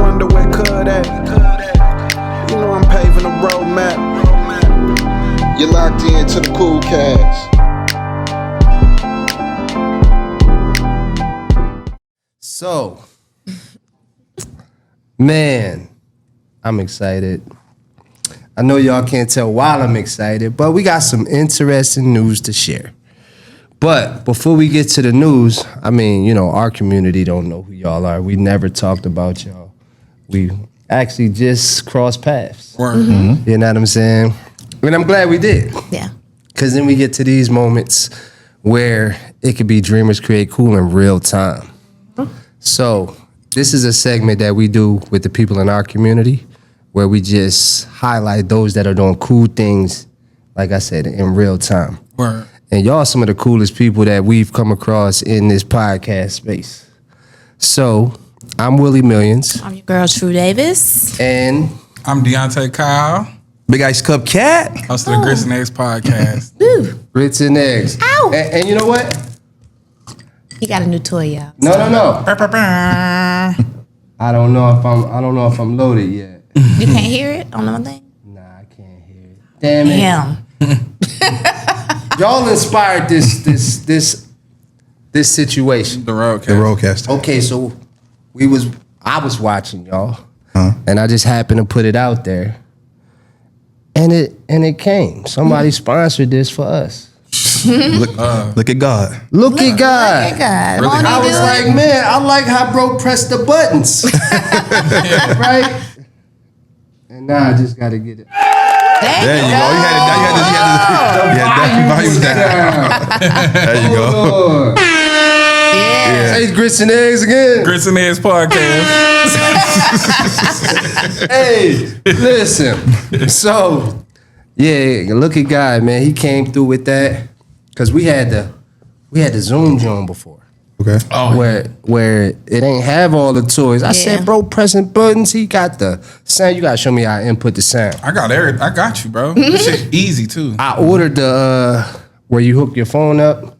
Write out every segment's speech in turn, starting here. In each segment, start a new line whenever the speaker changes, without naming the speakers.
wonder where could at. You know I'm paving a roadmap. You're locked into the cool cast.
So, man, I'm excited. I know y'all can't tell why I'm excited, but we got some interesting news to share. But before we get to the news, I mean, you know, our community don't know who y'all are. We never talked about y'all. We actually just crossed paths. Mm-hmm. You know what I'm saying? And I'm glad we did.
Yeah.
Because then we get to these moments where it could be Dreamers Create Cool in real time. So this is a segment that we do with the people in our community where we just highlight those that are doing cool things, like I said, in real time.
Word.
And y'all some of the coolest people that we've come across in this podcast space. So I'm Willie Millions.
I'm your girl, True Davis.
And
I'm Deante Kyle,
Big Ice Cup Cat.
host of the Grits and Eggs podcast.
Woo.
Grits and Eggs.
Ow.
And you know what?
He got a new toy, y'all.
No. I don't know if I'm loaded yet.
You can't hear it on the thing?
Nah, I can't hear it. Damn it.
Damn.
Y'all inspired this situation.
The roadcast.
The Roadcaster.
Okay, so I was watching y'all, and I just happened to put it out there, and it came. Somebody sponsored this for us.
Look at God.
Look at God.
Look at God.
Really?
Won't he
I
do
was
it?
like, man, I like how bro pressed the buttons, right? And now I just got to get it.
There you go. You had volume down. There you go.
Lord.
Yeah.
Hey, Grits and Eggs again.
Grits and Eggs podcast.
Hey, listen. So, yeah, look at God, man. He came through with that because we had the Zoom joint before.
Okay.
Oh,
Where it ain't have all the toys. I
Yeah.
said, bro, pressing buttons. He got the sound. You gotta show me how to input the sound.
I got you, bro. This shit easy too.
I ordered the where you hook your phone up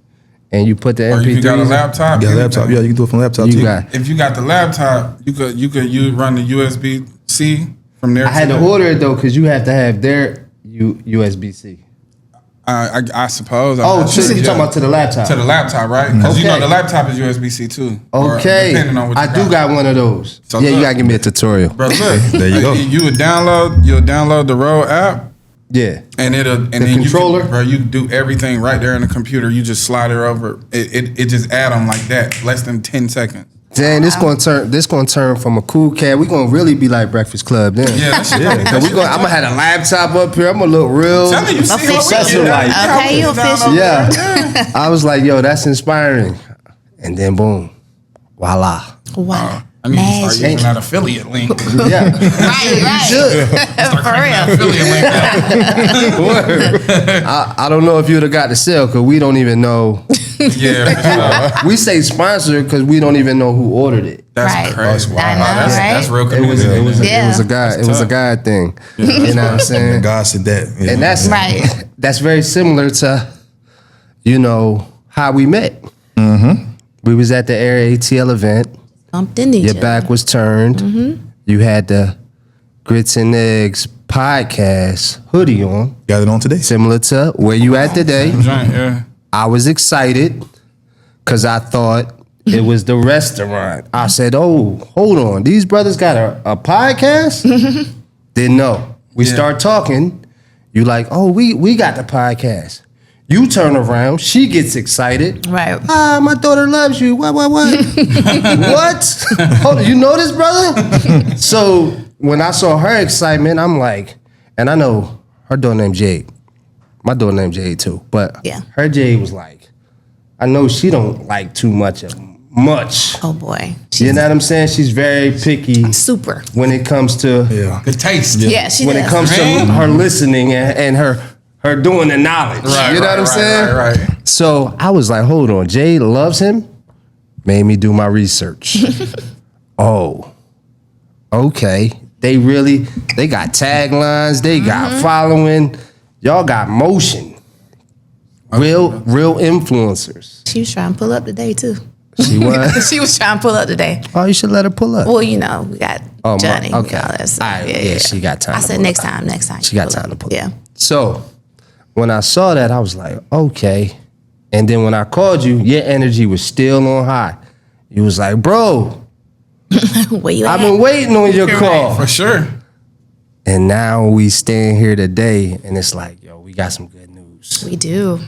and you put the
Or
MP3s.
if you got a laptop,
Yeah, laptop. Yeah, you can do it from laptop too.
You got.
If you got the laptop, you could run the USB-C from there.
I had to order it though because you have to have their USB-C.
I suppose.
Oh, so you're talking about to the laptop?
to the laptop, right? Because you know
Okay.
the laptop is USB-C too. Or
Okay,
depending on what you
I do got one of those.
So
yeah, you
look.
gotta give me a tutorial.
Bro, look.
There you go.
You'll download the Road app.
Yeah,
And then
controller?
you can do everything right there in the computer. You just slide it over. It just add them like that, less than 10 seconds.
dang, this gonna turn from a cool cat. We gonna really be like Breakfast Club then.
Yeah, that shit.
So I'm gonna have a laptop up here. I'm gonna look real.
Tell me you see what we
Official
get.
like.
Okay, you official.
Yeah, I was like, yo, that's inspiring. And then boom, voila.
Wow.
I need to start
Magic.
using that affiliate link.
Yeah,
Right.
should.
For real.
Affiliate link.
I don't know if you'd have got the sale because we don't even know.
Yeah, for sure.
We say sponsor because we don't even know who ordered it.
That's
Right.
crazy.
I know,
That's
right?
real
It was
community.
a guy. It was a
tough.
guy thing. You know what I'm saying?
And God said that. Yeah.
And that's
Right.
that's very similar to, you know, how we met. We was at the Air ATL event.
Bumped into each
Your
other.
back was turned. You had the Grits and Eggs podcast hoodie on,
Got it on today.
similar to where you at today.
Giant, yeah.
I was excited because I thought it was the restaurant. I said, oh, hold on. These brothers got a podcast? Didn't know. We
Yeah.
start talking. You like, oh, we got the podcast. You turn around. She gets excited.
Right.
Ah, my daughter loves you. What? What? Hold on. You know this, brother? So when I saw her excitement, I'm like, and I know her daughter named Jade. My daughter named Jade too. But
Yeah.
her Jade was like, I know she don't like too much of much.
Oh boy.
You know what I'm saying? She's very picky
Super.
when it comes to
Yeah.
The taste.
Yeah, she
when
does.
it comes to
Man.
her listening and her doing the knowledge.
Right,
you know what I'm saying?
Right.
So I was like, hold on, Jade loves him? Made me do my research. Oh, okay. They got taglines, they got following, y'all got motion. Real influencers.
She was trying to pull up today too.
She was.
She was trying to pull up today.
Oh, you should let her pull up.
Well, you know, we got
Oh,
Johnny.
okay.
And all that stuff.
All right, yeah, she got time
I
to
said
pull
next
up.
time. Next time.
She got time to pull
Yeah.
up. So when I saw that, I was like, okay. And then when I called you, your energy was still on high. You was like, bro,
Where you
I've
at?
been waiting on your call.
For sure.
And now we stand here today, and it's like, yo, we got some good news.
We do.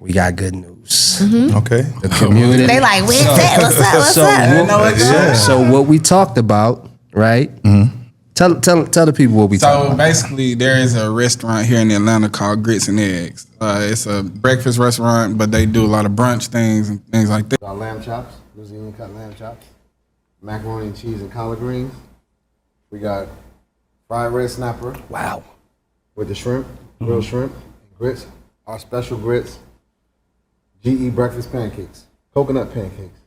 We got good news.
Okay.
The community.
They like, where's that? What's up? What's
So,
up?
so what we talked about, right? Tell the people what we talked
So
about.
basically, there is a restaurant here in Atlanta called Grits and Eggs. It's a breakfast restaurant, but they do a lot of brunch things and things like that.
Got lamb chops, Brazilian cut lamb chops, macaroni and cheese and collard greens. We got fried red snapper
Wow.
with the shrimp, grilled shrimp, grits, our special grits, GE breakfast pancakes, coconut pancakes.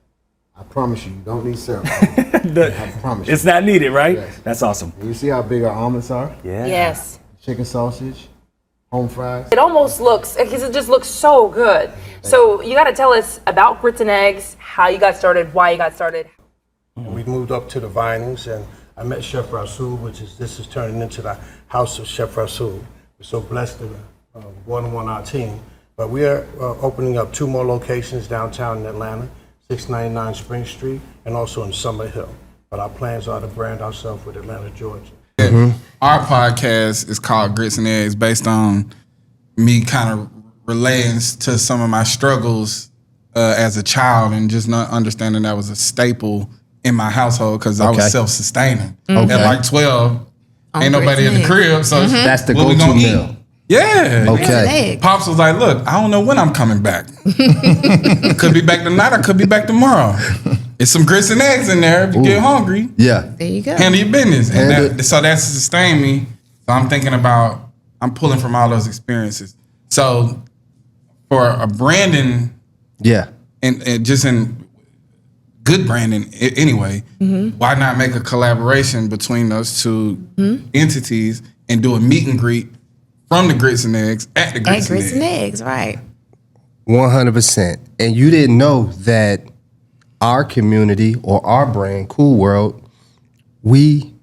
I promise you, you don't need syrup. I promise you.
It's not needed, right?
Yes.
That's awesome.
And you see how big our omelets are?
Yeah.
Yes.
Chicken sausage, home fries.
It almost looks, because it just looks so good. So you got to tell us about Grits and Eggs, how you got started, why you got started.
We moved up to the Vinings, and I met Chef Rasul, this is turning into the house of Chef Rasul. We're so blessed to one on our team. But we are opening up 2 more locations downtown in Atlanta, 699 Spring Street, and also in Summer Hill. But our plans are to brand ourselves with Atlanta, Georgia.
Our podcast is called Grits and Eggs, based on me kind of relaying to some of my struggles as a child, and just not understanding that was a staple in my household because I
Okay.
was self-sustaining.
Okay.
At like 12, ain't nobody at the
Grits and
crib, so
That's the
what we
go-to
gonna
meal.
eat? Yeah.
Okay.
Egg.
Pops was like, look, I don't know when I'm coming back. I could be back tonight, I could be back tomorrow. It's some grits and eggs in there if you get hungry.
Yeah.
There you go.
Handle your business. And
Handle-
so that's sustained me. So I'm thinking about, I'm pulling from all those experiences. So for a branding
Yeah.
and just in good branding anyway, why not make a collaboration between those two entities and do a meet and greet from the Grits and Eggs at the
And
Grits,
grits and
Eggs.
eggs, right.
100%. And you didn't know that our community or our brand, Cool World, we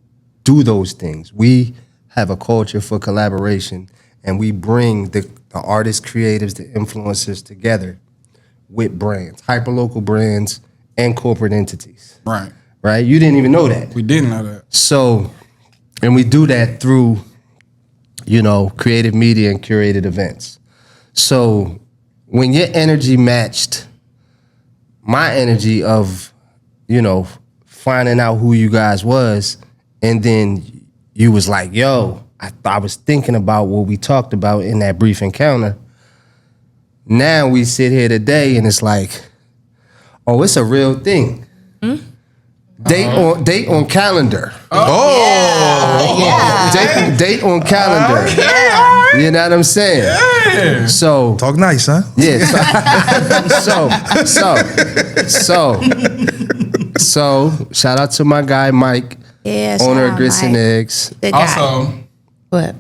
do those things. We have a culture for collaboration, and we bring the artists, creatives, the influencers together with brands, hyperlocal brands, and corporate entities.
Right.
Right? You didn't even know that.
We didn't know that.
So, and we do that through, creative media and curated events. So when your energy matched my energy of, finding out who you guys was, and then you was like, yo, I was thinking about what we talked about in that brief encounter. Now we sit here today and it's like, oh, it's a real thing. Date on calendar. Date on calendar. You know what I'm saying? So
Talk nice, huh?
yeah. So shout out to my guy Mike,
Yeah, shout
owner of
out,
Grits and
Mike.
Eggs.
Good guy.
Also,
What?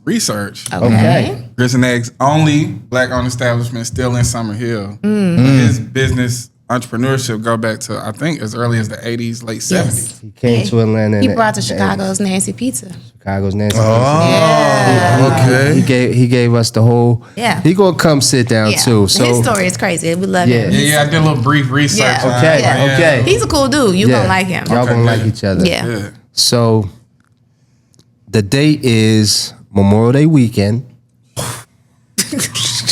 research.
Okay.
Grits and Eggs, only black-owned establishment still in Summer Hill. His business entrepreneurship go back to, I think, as early as the 80s, late 70s.
Yes.
He came to Atlanta.
He
in
brought to
the
Chicago's Nancy Pizza.
80s. Chicago's Nancy.
Okay.
He gave us the whole.
Yeah.
He gonna come sit down
Yeah.
too. So
his story is crazy. We love
Yeah.
him.
Yeah, I did a little brief research.
Yeah.
on
Okay,
it. Yeah.
okay.
He's a cool dude. You gonna like him.
Y'all gonna like
good.
each other.
Yeah.
Yeah.
So the date is Memorial Day weekend.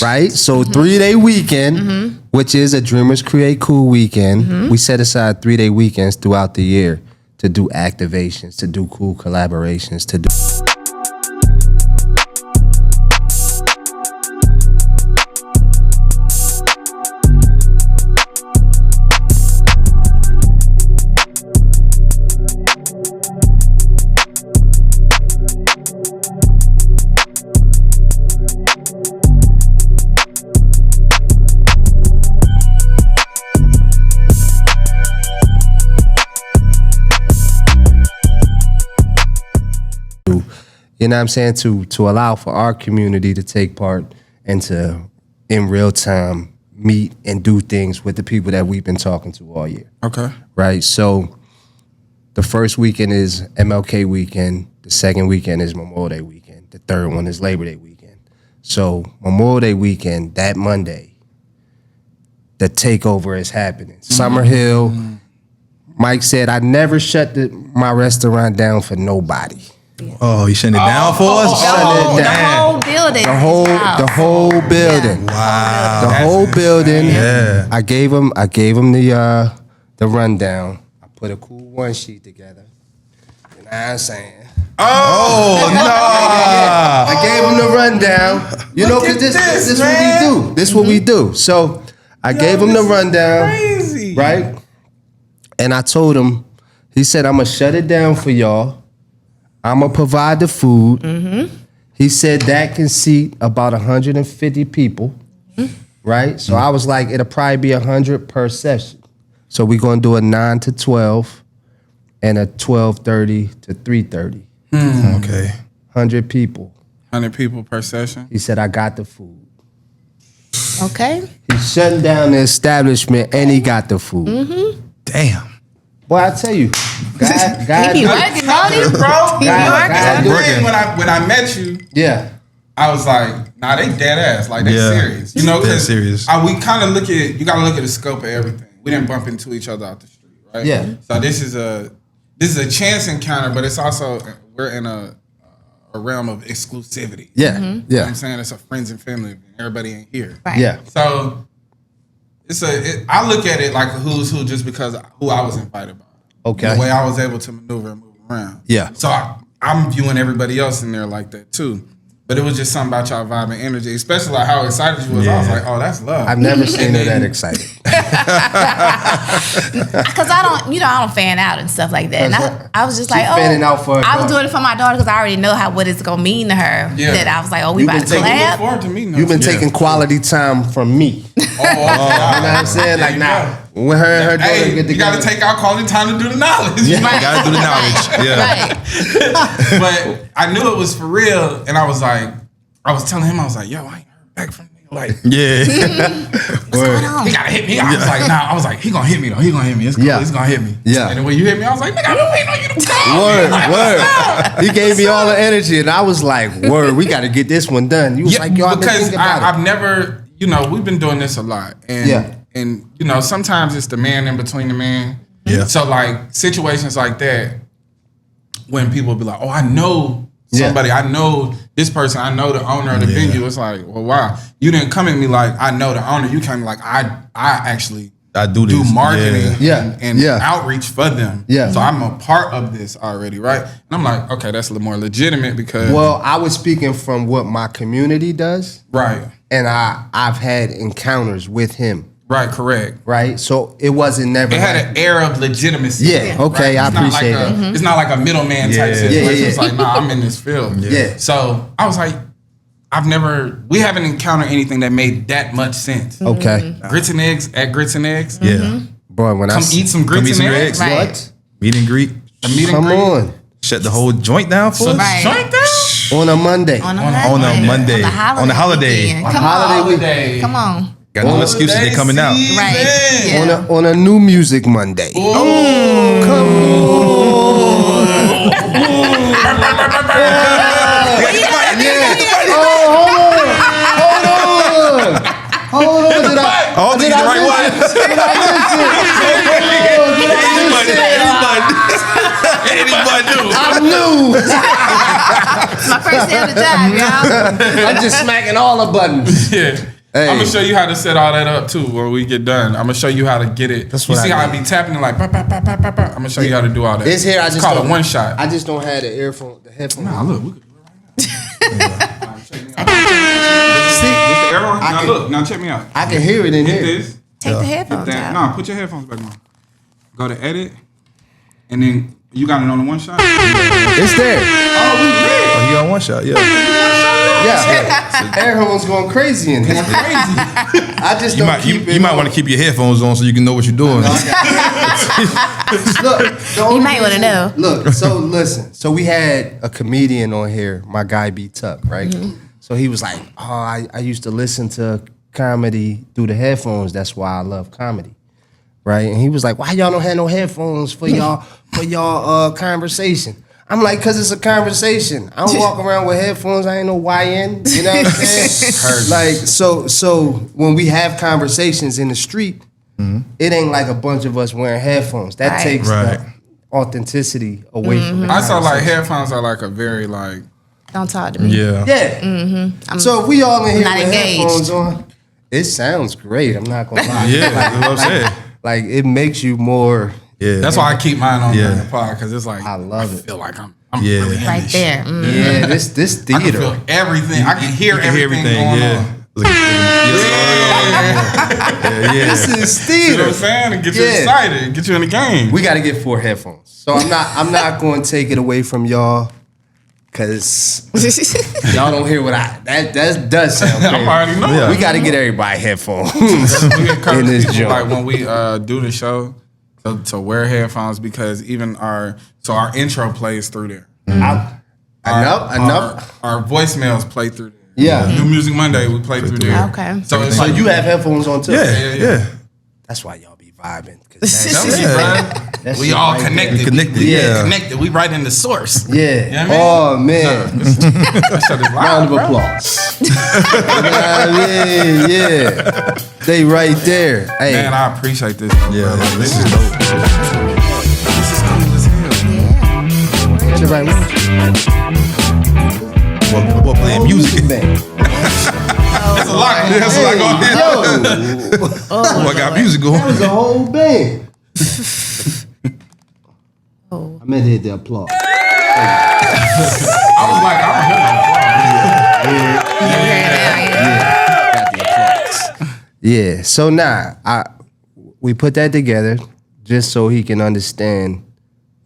Right? So 3-day weekend, which is a Dreamers Create Cool weekend. We set aside 3-day weekends throughout the year to do activations, to do cool collaborations, to do. You know what I'm saying? To allow for our community to take part and to, in real time, meet and do things with the people that we've been talking to all year.
Okay.
Right? So the first weekend is MLK weekend. The second weekend is Memorial Day weekend. The third one is Labor Day weekend. So Memorial Day weekend, that Monday, the takeover is happening. Summer Hill. Mike said, I never shut my restaurant down for nobody.
Oh, you shutting it down for us?
The whole building.
The whole building.
Wow.
The whole building.
Yeah.
I gave him the rundown. I put a cool one sheet together. You know what I'm saying?
Oh, no.
I gave him the rundown. You know, because this what we do. This what we do. So I gave him the rundown.
Crazy.
Right? And I told him, he said, I'm going to shut it down for y'all. I'm going to provide the food. He said that can seat about 150 people. Right? So I was like, it'll probably be 100 per session. So we're going to do a 9 to 12 and a 12:30 to 3:30.
Okay.
100 people.
100 people per session.
He said, I got the food.
Okay.
He's shutting down the establishment and he got the food.
Damn.
Boy, I tell you, God,
He be working on it.
Bro,
He be
God,
working.
when I met you,
yeah.
I was like, nah, they dead ass. Like, they
Yeah.
serious. You know,
Dead
'cause
serious.
we kind of look at, you got to look at the scope of everything. We didn't bump into each other out the street, right?
Yeah.
So this is a chance encounter, but it's also, we're in a realm of exclusivity.
Yeah.
You know what
Yeah.
I'm saying? It's a friends and family event. Everybody ain't here.
Right.
Yeah.
So I look at it like a who's who just because who I was invited by.
Okay.
The way I was able to maneuver and move around.
Yeah.
So I'm viewing everybody else in there like that too. But it was just something about y'all vibe and energy, especially like how excited you was. I was like, oh, that's love.
I've never seen her that excited.
Because I don't fan out and stuff like that. And I was just like,
fanning out for her
I was
daughter.
doing it for my daughter because I already know what it's going to mean to her.
Yeah.
That I was like, oh, we
You've
about
been
to
taking-
Look
collab.
forward to meeting
You've been
us.
taking quality time from me. You know
Oh,
what I'm saying? Like now, when her and her daughter
hey,
get
you got
together.
to take our quality time to do the knowledge.
Yeah.
Right?
Gotta do the knowledge. Yeah.
Right.
But I knew it was for real, and I was telling him, I was like, yo, I ain't heard back from nigga. Like,
Yeah.
What's going on?
he gotta hit me. I was like, nah. I was like, he gonna hit me though. He gonna hit me. It's cool.
Yeah.
He's gonna hit me.
Yeah.
And then when you hit me, I was like, nigga, I've been waiting on you to call.
Word. He gave me all the energy, and I was like, word, we got to get this one done. You was like, yo, I've been
because
thinking about it.
I've never, we've been doing this a lot, and
Yeah.
and sometimes it's the man in between the man.
Yeah.
So like situations like that, when people be like, oh, I know somebody, I know this person, I know the owner of the venue. It's like, well, wow, you didn't come at me like I know the owner. You came like I actually
do this.
marketing
Yeah.
and
Yeah.
outreach for them.
Yeah.
So I'm a part of this already, right? And I'm like, okay, that's a little more legitimate because
Well, I was speaking from what my community does,
right,
and I've had encounters with him,
right, correct.
right? So it wasn't never
It had
like-
an air of legitimacy.
Yeah, okay, I
It's not
appreciate
like
it.
It's not like a middleman type
Yeah.
situation.
Yeah, yeah,
It's like, nah, I'm in this field.
Yeah.
So I was like, we haven't encountered anything that made that much sense.
Okay.
Grits and eggs at Grits and Eggs.
Yeah.
Boy, when I
Come eat some grits
eat
and
some
eggs.
eggs.
Right.
What?
Meet and greet.
A meet and
Come
greet.
on.
Shut the whole joint down for us.
Right.
Joint down?
On a Monday.
On a
Monday.
On the
holiday.
weekend.
On
Come
holiday
on.
Holiday.
Come on.
Got no excuses. They coming out.
Right.
Season.
Yeah.
On a new music Monday. Hold on. Did I?
Oh,
did
these the
I
right
miss
one.
it? Did I miss it?
Anybody.
I'm new.
It's my first day on the job, y'all.
I'm just smacking all the buttons.
Yeah.
Hey.
I'm gonna show you how to set all that up too when we get done. I'm gonna show you how to get it.
That's
you
what
see
I
how I
need.
be tapping it like pa, pa, pa, pa, pa, pa. I'm gonna show you how to do all that.
It's here. I
It's
just
called
don't-
a one shot.
I just don't have the headphone.
Nah, look, we could do it right now.
See,
Get the arrow.
I
Now
can-
look. Now check me out.
I can hear it in
Hit
here.
this.
Take the headphones
That,
out.
no, put your headphones back on. Go to edit, and then you got it on the one shot.
It's there.
Oh, he on one shot. Yeah.
Yeah. Air horns going crazy in here. I just
You
don't
might
keep it.
you might want to keep your headphones on so you can know what you're doing.
Look, the
You
only
might want to
reason-
know.
Look, so listen. So we had a comedian on here, my guy B Tuck, right? So he was like, "Oh, I used to listen to comedy through the headphones. That's why I love comedy, right? And he was like, "Why y'all don't have no headphones for y'all conversation?" I'm like, "Cause it's a conversation. I don't walk around with headphones. I ain't no YN. You know what I'm saying? Like, so when we have conversations in the street, it ain't like a bunch of us wearing headphones. That
Right.
takes
Right.
the authenticity away from the
I saw like
conversation.
headphones are like a very like.
Don't talk to me.
Yeah.
Yeah. So if we all in here
not
with
engaged.
headphones on, it sounds great. I'm not gonna lie.
Yeah, that's what I'm saying.
Like it makes you more.
Yeah.
That's why I keep mine on
Yeah.
during the pod because it's like
I love it.
feel like I'm
Yeah.
really in
Right
this
there.
shit.
Yeah, this
I can
theater.
feel everything. I can hear
You can hear
everything going
yeah.
on.
Look at yeah.
This is
You know what I'm
theater.
saying? And get you
Yeah.
excited, get you in the game.
We got to get 4 headphones. So I'm not going to take it away from y'all, cause y'all don't hear what that does sound.
I'm
crazy.
already know.
Yeah.
We got to get everybody headphones
We encourage
in this
people,
joint.
like when we do the show to wear headphones because even our intro plays through there. Our voicemails play through there.
Yeah.
New Music Monday we play through there.
Okay.
So it's
So
like
you have headphones on too.
Yeah.
That's why y'all be vibing. 'cause
Tell
that's-
me, bruh.
that
We
shit
all
right there.
connected.
Connected,
We
yeah.
connected. We right in the source.
Yeah.
You know what I mean?
Oh man.
That shit is
Round
loud,
of
bro.
applause. Yeah. They right there. Hey.
Man, I appreciate this.
Yeah,
brother.
this is dope.
This is cool as hell.
Shit right with
What playing music?
man.
That's a lot. That's a lot going on.
Yo,
Oh, I got music
that was
going.
a whole band. I meant to hit the applause.
I was like, I
Got the applause. Yeah. So we put that together just so he can understand,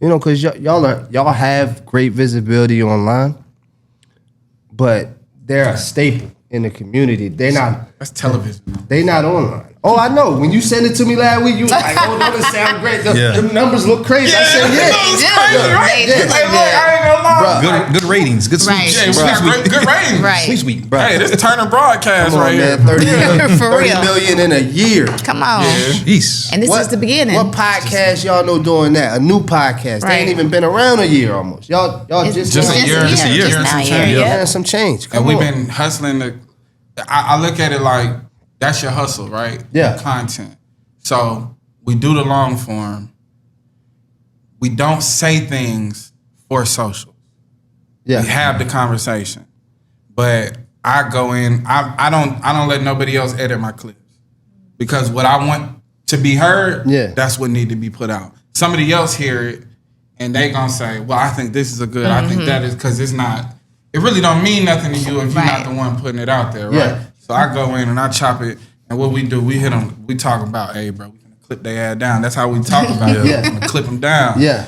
you know, because y'all have great visibility online, but they're a staple in the community. They're not.
That's television.
They not online. Oh, I know. When you sent it to me last week, you was like, "Oh, don't it sound great? The
Yeah.
numbers look crazy." I said, "Yeah,
crazy, right?
Yeah.
They look
Hey, look, I ain't gonna lie.
Bruh.
Good ratings. Good
Right.
sweeps.
Yeah, we got good ratings.
Right.
Sweet sweet.
Bruh.
Hey, this is Turner Broadcast
Come on,
right here.
man. 30 million,
For
30
real.
million in a year.
Come on.
Jeez.
And this is the beginning.
What podcast y'all know doing that? A new podcast. They
Right.
ain't even been around a year almost. Y'all
It's
just
Just a year.
Just a year.
Just
and
now,
some
yeah,
change.
yeah.
yeah, some change. Come
And we've
on.
been hustling I look at it like that's your hustle, right?
Yeah.
The content. So we do the long form. We don't say things for social.
Yeah.
We have the conversation. But I go in, I don't let nobody else edit my clips. Because what I want to be heard,
Yeah.
that's what need to be put out. Somebody else hear it and they gonna say, well, I think this is a good, I think that is, because it's not, it really don't mean nothing to you if you're
Right.
not the one putting it out there, right?
Yeah.
So I go in and I chop it, and what we do, we hit them, we talk about, hey, bro, we gonna clip their ass down. That's how we talk about it.
Yeah.
We're gonna clip them down.
Yeah.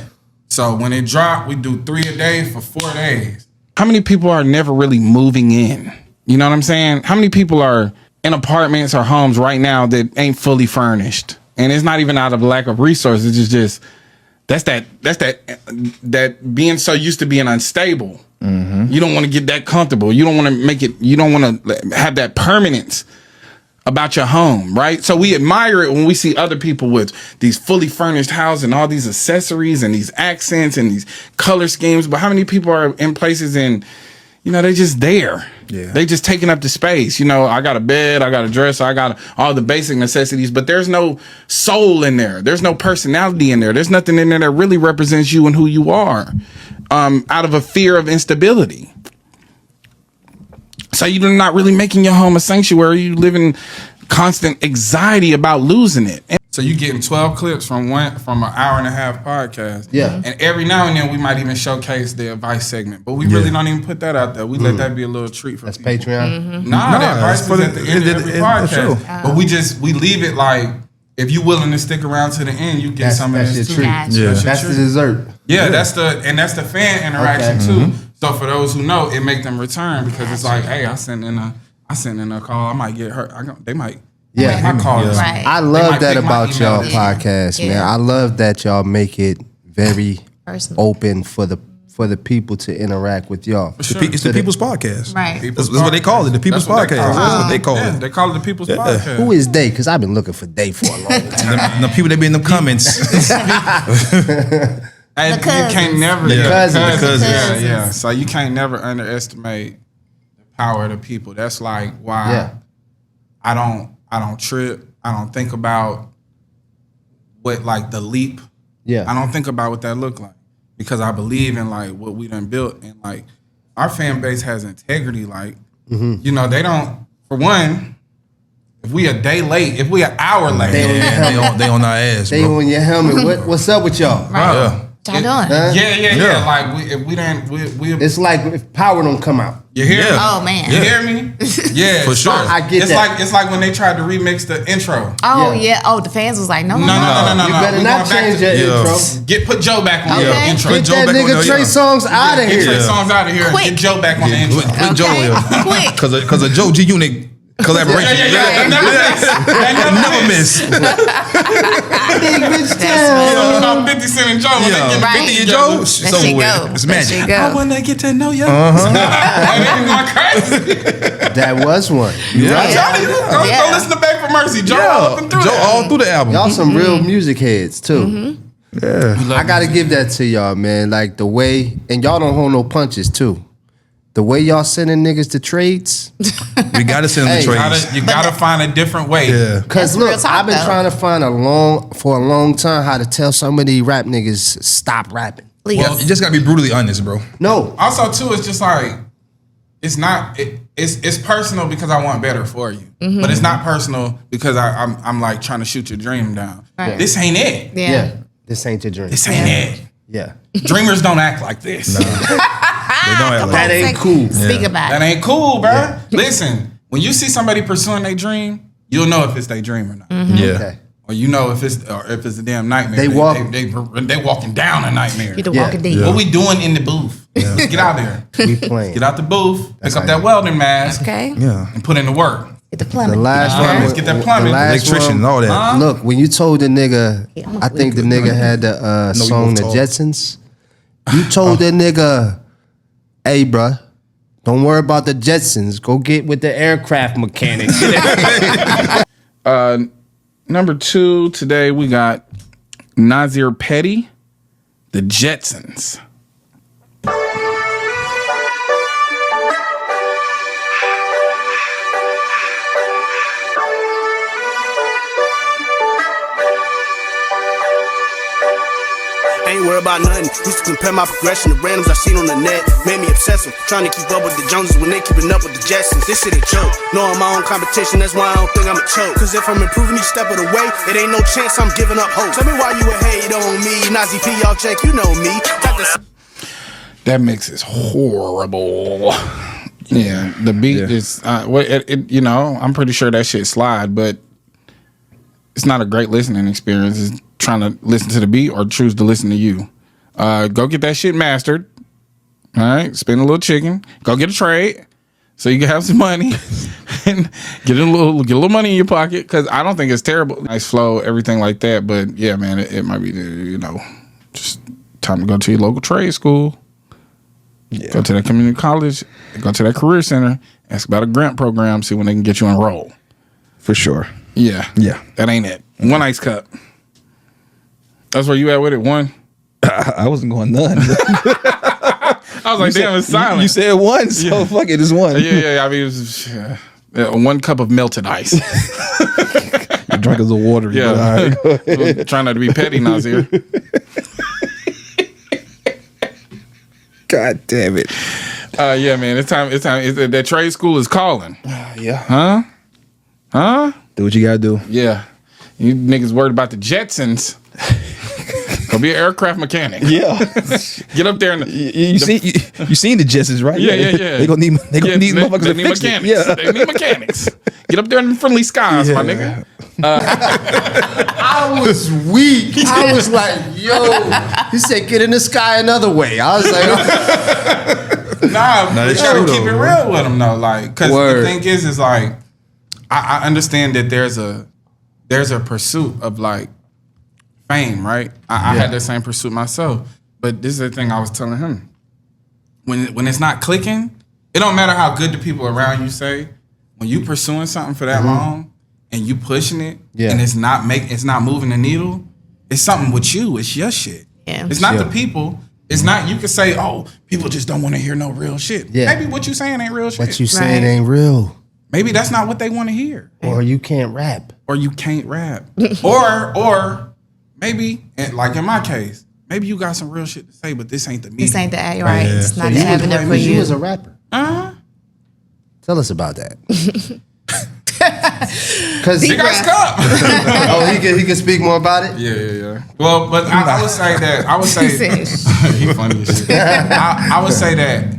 So when it drop, we do 3 a day for 4 days. How many people are never really moving in? You know what I'm saying? How many people are in apartments or homes right now that ain't fully furnished? And it's not even out of lack of resources. It's just that's that being so used to being unstable. You don't want to get that comfortable. You don't want to make it. You don't want to have that permanence about your home, right? So we admire it when we see other people with these fully furnished houses and all these accessories and these accents and these color schemes. But how many people are in places and, you know, they're just there.
Yeah.
They just taking up the space. You know, I got a bed, I got a dresser, I got all the basic necessities, but there's no soul in there. There's no personality in there. There's nothing in there that really represents you and who you are, out of a fear of instability. So you're not really making your home a sanctuary. You live in constant anxiety about losing it. So you getting 12 clips from an hour and a half podcast.
Yeah.
And every now and then we might even showcase the advice segment, but we really don't even put that out there. We let that be a little treat for
That's
people.
Patreon.
Nah, the advice
it's
is at the end of every podcast. But we leave it like, if you willing to stick around to the end, you get some of
That's
this
your
too.
treat.
Gotcha.
Yeah.
That's the dessert.
Yeah, that's the fan interaction
Okay.
too. So for those who know, it make them return because it's like, hey, I sent in a call. I might get hurt. They might
Yeah.
make my call.
Yeah.
Right.
I
They
love
might
that
pick my
about
email
y'all
this
podcast, man.
Yeah.
I love that y'all make it very
Personal.
open for the for the people to interact with y'all.
It's the People's Podcast.
Right.
That's what they call it. The People's
That's what they
Podcast.
call it.
That's what they call
Yeah,
it.
they call it the People's Podcast.
Who is they? Because I've been looking for they for a long time.
The people that be in the comments.
And you
cousins.
can't never
Yeah.
Cousins.
The cousins.
Yeah. So you can't never underestimate the power of the people. That's like why
Yeah.
I don't trip. I don't think about what like the leap.
Yeah.
I don't think about what that look like because I believe in like what we done built and like our fan base has integrity. Like you know they don't. For one, if we a day late, if we an hour late,
Yeah, they on our ass,
They
bro.
on your helmet. What's up with y'all?
Right.
Yeah.
What y'all doing?
Huh?
yeah. Like if we didn't, we
It's like if power don't come out.
you hear me?
Yeah.
Oh man.
You hear me? Yeah,
For sure.
I get
it's
that.
It's like when they tried to remix the intro.
Oh
Yeah.
yeah. Oh, the fans was like, no.
No.
You better
We
not
going back
change
to-
your
Yeah.
intro.
Put Joe back on
Okay.
the intro.
Get
Joe
that
back on
nigga
there,
Trey
yeah.
Songz out of
Get
here.
Trey songs out of here.
Quick.
Get Joe back on the intro.
Put Joe
Okay.
here.
Quick.
Because of Joe G Unit collaboration.
Yeah.
Never miss.
Big bitch
That's
town.
You know, 50 Cent and Joe. When they
Yeah.
get
Right.
50 and Joe,
That
it's
shit
over
go.
with. It's
That shit
magic.
go.
I wanna get to know you.
Uh-huh.
And they going crazy.
That was one. You
Yeah.
right.
Tell you, go
Yeah.
listen to Beg for Mercy. Joe all up and through
Joe
that.
all through the album.
Y'all some real music heads too.
Yeah.
I gotta give that to y'all, man. Like the way, and y'all don't hold no punches too. The way y'all sending niggas to trades.
We gotta send them
Hey,
the trades.
You gotta find a different way.
Yeah.
Cause
That's real
look,
talk,
I've been
though.
trying to find for a long time how to tell some of these rap niggas stop rapping.
Leave.
You just gotta be brutally honest, bro.
No,
Also, too, it's just like it's not. It's personal because I want better for you, but it's not personal because I'm like trying to shoot your dream down.
Right.
This ain't it.
Yeah.
yeah, this ain't your dream.
This ain't it.
Yeah,
Dreamers don't act like this.
They don't have
That ain't cool.
Speak about
That
it.
ain't cool, bro. Listen, when you see somebody pursuing their dream, you'll know if it's their dream or not,
Yeah.
Okay.
or you know if it's a damn nightmare.
They walk-
They walking down a nightmare.
You the
Yeah.
walking deep.
Yeah.
What we doing in the booth? Get out there.
We playing.
Get out the booth. Pick up
how
that
you-
welding mask.
Okay.
Yeah.
And put in the work.
Get the
The
plumbing.
last one.
let's get that plumbing.
the last
Electrician and
one-
all that.
Look, when you told the nigga, I think the nigga had the
we
song
both
The
tall.
Jetsons. You told that nigga, hey, bruh, don't worry about the Jetsons. Go get with the aircraft mechanic.
Number 2 today we got Nasir Petty, The Jetsons.
Ain't worried about nothing. Used to compare my progression to randoms I seen on the net. Made me obsessive. Trying to keep up with the Joneses when they keeping up with the Jetsons. This shit a joke. Knowing my own competition, that's why I don't think I'm a choke. Cause if I'm improving each step of the way, it ain't no chance I'm giving up hope. Tell me why you a hate on me. Nazi P, y'all check, you know me. Got the
That mix is horrible. Yeah, the beat is. You know, I'm pretty sure that shit slide, but it's not a great listening experience. It's trying to listen to the beat or choose to listen to you. Go get that shit mastered. All right, spend a little chicken. Go get a trade so you can have some money and get a little money in your pocket. Because I don't think it's terrible. Nice flow, everything like that. But yeah, man, it might be just time to go to your local trade school. Yeah. Go to that community college, go to that career center, ask about a grant program, see when they can get you enrolled.
For sure.
Yeah.
Yeah.
That ain't it. One ice cup. That's where you at with it? One?
I wasn't going none.
I was like, damn, it's silent.
You said one, so
Yeah.
fuck it, it's one.
Yeah. I mean, it was, 1 cup of melted ice.
You drink as a water.
Yeah.
All right, go ahead.
Trying not to be petty, Nasir.
God damn it.
Yeah, man. It's time. That trade school is calling.
Yeah.
Huh?
Do what you gotta do.
Yeah. You niggas worried about the Jetsons. Go be an aircraft mechanic.
Yeah.
Get up there and
You seen the Jetsons, right?
Yeah.
They gonna need motherfuckers
they
to
need
fix
mechanics.
it. Yeah.
They need mechanics. Get up there in the friendly skies, my nigga.
I was weak. I was like, yo. He said, get in the sky another way. I was like,
Nah, you
that's
gotta
true,
keep it
though,
real with them though. Like, cause
Word.
the thing is like, I understand that there's a pursuit of like fame, right? I had the same pursuit myself. But this is the thing I was telling him. when it's not clicking, it don't matter how good the people around you say. When you pursuing something for that long and you pushing it and it's not moving the needle, it's something with you. It's your shit.
Yeah.
It's not the people. It's not, you can say, oh, people just don't want to hear no real shit.
Yeah.
Maybe what you saying ain't real shit.
What you saying ain't real.
Maybe that's not what they want to hear.
Or you can't rap.
Or you can't rap. or maybe, like in my case, maybe you got some real shit to say, but this ain't the medium.
This ain't the right. It's not
So
the avenue for
you
you.
was a rapper. Tell us about that. Because
He got scuffed.
oh, he can speak more about it.
Yeah. Well, but I would say that he funny as shit. I would say that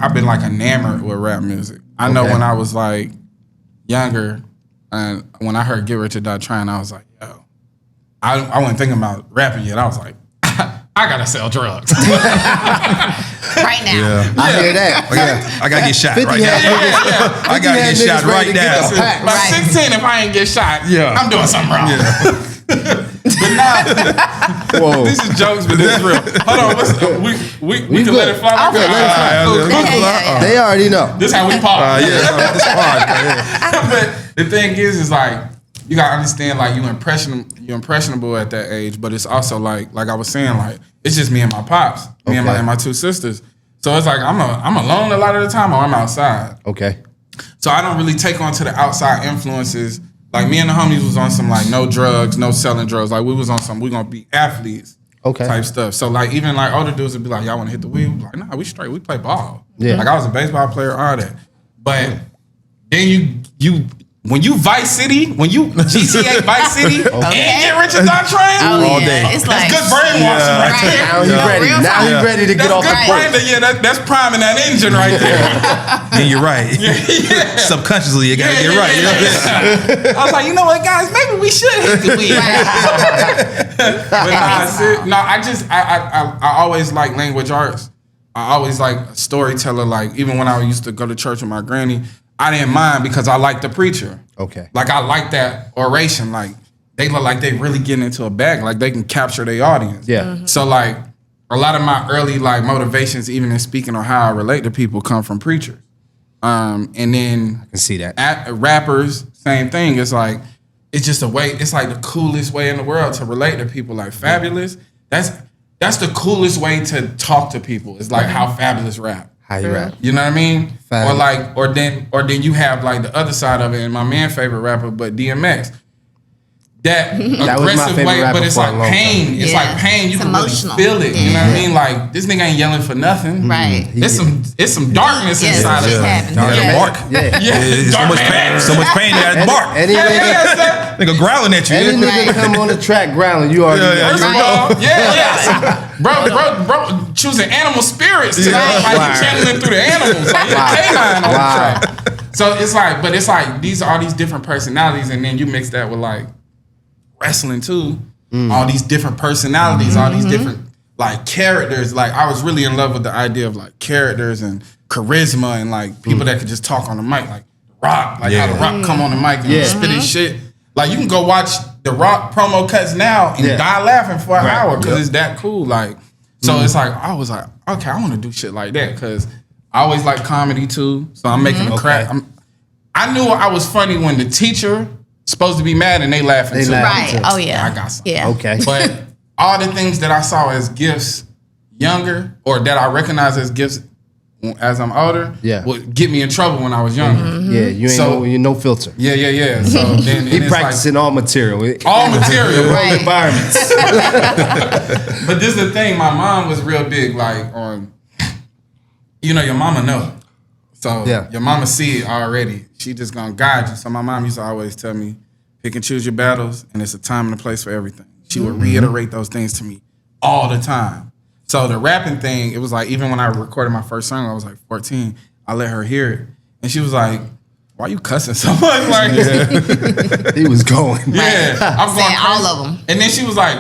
I've been like enamored with rap music. I know when I was like younger, and when I heard "Get Rich or Die Trying," I was like, yo, I wasn't thinking about rapping yet. I was like, I gotta sell drugs
Right now.
I hear that.
I gotta get shot
50
right now.
had
I gotta get shot right now.
By 16, if I ain't get shot, I'm doing something wrong. But now,
Whoa.
this is jokes, but this is real. Hold on, we can let it fly.
Okay. Yeah.
They already know.
This is how we pause.
This hard.
But the thing is like you gotta understand, like you're impressionable at that age, but it's also like I was saying, like it's just me and my pops, me and my two sisters. So it's like I'm alone a lot of the time, or I'm outside.
Okay.
So I don't really take on to the outside influences. Like me and the homies was on some like no drugs, no selling drugs. Like we was on some we gonna be athletes type stuff. So like even like older dudes would be like, y'all wanna hit the wheel? Like, nah, we straight, we play ball.
Yeah.
Like I was a baseball player, all that. But then you when you Vice City, when you GTA Vice City and Get Rich or Die Trying,
Oh,
all
yeah.
day.
It's
that's
like
good brainwashing right there.
Now he's ready.
Real
Now he's ready to get off the
That's
boat.
good that's priming that engine right there.
And you're right. Subconsciously, you gotta get right.
I was like, you know what, guys, maybe we should hit the wheel. But I always like language arts. I always like a storyteller. Like even when I used to go to church with my granny, I didn't mind because I liked the preacher.
Okay.
Like I like that oration. Like they look like they really getting into a bag. Like they can capture their audience.
Yeah.
So like a lot of my early like motivations, even in speaking or how I relate to people, come from preachers. And then
I can see that.
Rappers, same thing. It's like it's just a way. It's like the coolest way in the world to relate to people. Like Fabulous. That's the coolest way to talk to people. It's like how Fabulous rap.
How you rap?
You know what I mean?
Fabulous.
Or then you have like the other side of it, and my man favorite rapper, but DMX. That
was my
aggressive
favorite
way,
rapper
but it's
for a
like
long
pain. It's like pain. You
It's
can
emotional.
really feel it. You know what I mean? Like this nigga ain't yelling for nothing.
Right.
It's some darkness
Yes,
inside of
it
it.
happened.
Gotta
Yeah.
bark.
Yeah.
So much pain you gotta bark.
Any nigga,
Nigga growling at you.
any nigga come on the track growling, you already know.
First of all, bro, choosing animal spirits to like channeling through the animals. Like canine on the track. So it's like these are all these different personalities, and then you mix that with like wrestling too. All these different personalities, all these different like characters. Like I was really in love with the idea of like characters and charisma and like people that could just talk on the mic, like Rock, like how the Rock come on the mic and spit his shit. Like you can go watch the Rock promo cuts now and die laughing for an hour because it's that cool. Like so, it's like I was like, okay, I want to do shit like that because I always like comedy too. So I'm making a crack. I knew I was funny when the teacher supposed to be mad and they laughing too.
Right. Oh yeah.
I got something.
Yeah.
Okay.
But all the things that I saw as gifts younger or that I recognize as gifts as I'm older would get me in trouble when I was younger.
Yeah, you ain't no filter.
Yeah. So then
He practicing all material.
all material.
Right.
Environments.
But this is the thing, my mom was real big like on, your mama know. So your mama see it already. She just gonna guide you. So my mom used to always tell me, pick and choose your battles, and it's a time and a place for everything. She would reiterate those things to me all the time. So the rapping thing, it was like, even when I recorded my first song, I was like 14, I let her hear it. And she was like, why you cussing so much? Like,
He was going.
yeah, I'm going
Saying all of them.
And then she was like,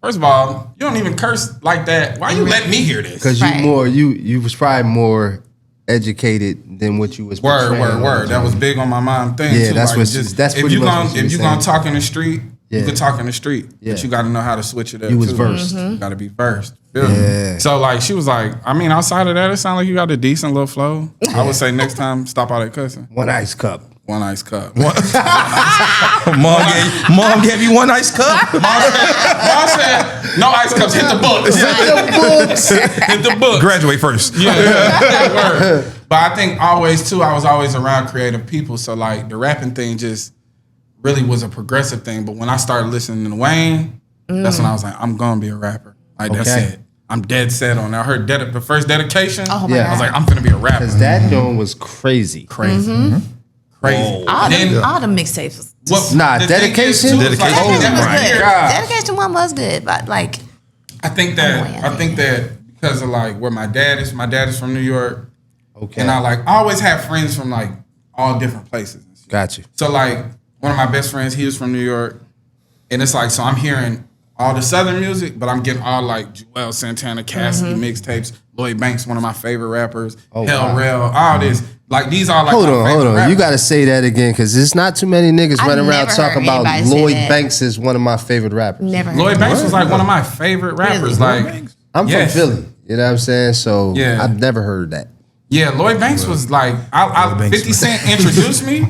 first of all, you don't even curse like that. Why you letting me hear this?
Because you was probably more educated than what you was
Word.
portraying.
That was big on my mom thing.
Yeah,
too.
that's
like,
what
just,
that's
if
pretty
you
much
gonna
what she was
if you
saying.
gonna talk in the street
Yeah.
You could talk in the street,
Yeah.
but you got to know how to switch it up.
You was
too.
versed.
You got to be versed. Feel me?
Yeah.
So like she was like, I mean, outside of that, it sounded like you got a decent little flow. I would say next time, stop all that cussing.
One ice cup.
One ice cup.
Mom gave you one ice cup.
Mom said, no ice cups. Hit the books. Hit the books.
Graduate first.
Yeah. Word. But I think always too, I was always around creative people. So like the rapping thing just really was a progressive thing. But when I started listening to Wayne, that's when I was like, I'm gonna be a rapper. Like that's
Okay.
it. I'm dead set on that. I heard the first dedication.
Oh my
Yeah.
I was like, I'm gonna be a rapper.
Because that joint was crazy.
Crazy. Crazy.
All
Then-
the mixtapes was
What-
Nah,
the thing
dedication?
is, too, is like,
Dedication.
Dedication was
my
good.
God.
Dedication one was good, but like
I think that because of like where my dad is from New York,
Okay.
and I always have friends from like all different places.
Got you.
So like one of my best friends, he was from New York, and it's like so I'm hearing all the Southern music, but I'm getting all like Joel Santana, Cassidy mixtapes, Lloyd Banks, one of my favorite rappers, WRLD, all this. Like these are like
Hold
my
on.
favorite rappers.
You got to say that again because there's not too many niggas
I've
running around
never
talking
heard
about
anybody say
Lloyd
that.
Banks is one of my favorite rappers.
never heard
Lloyd
of
Banks
it.
was like one of my favorite rappers.
Really?
Like
I'm
yes.
from Philly. You know what I'm saying? So
Yeah.
I've never heard that.
Yeah, Lloyd Banks was like,
Banks
50 Cent introduced me,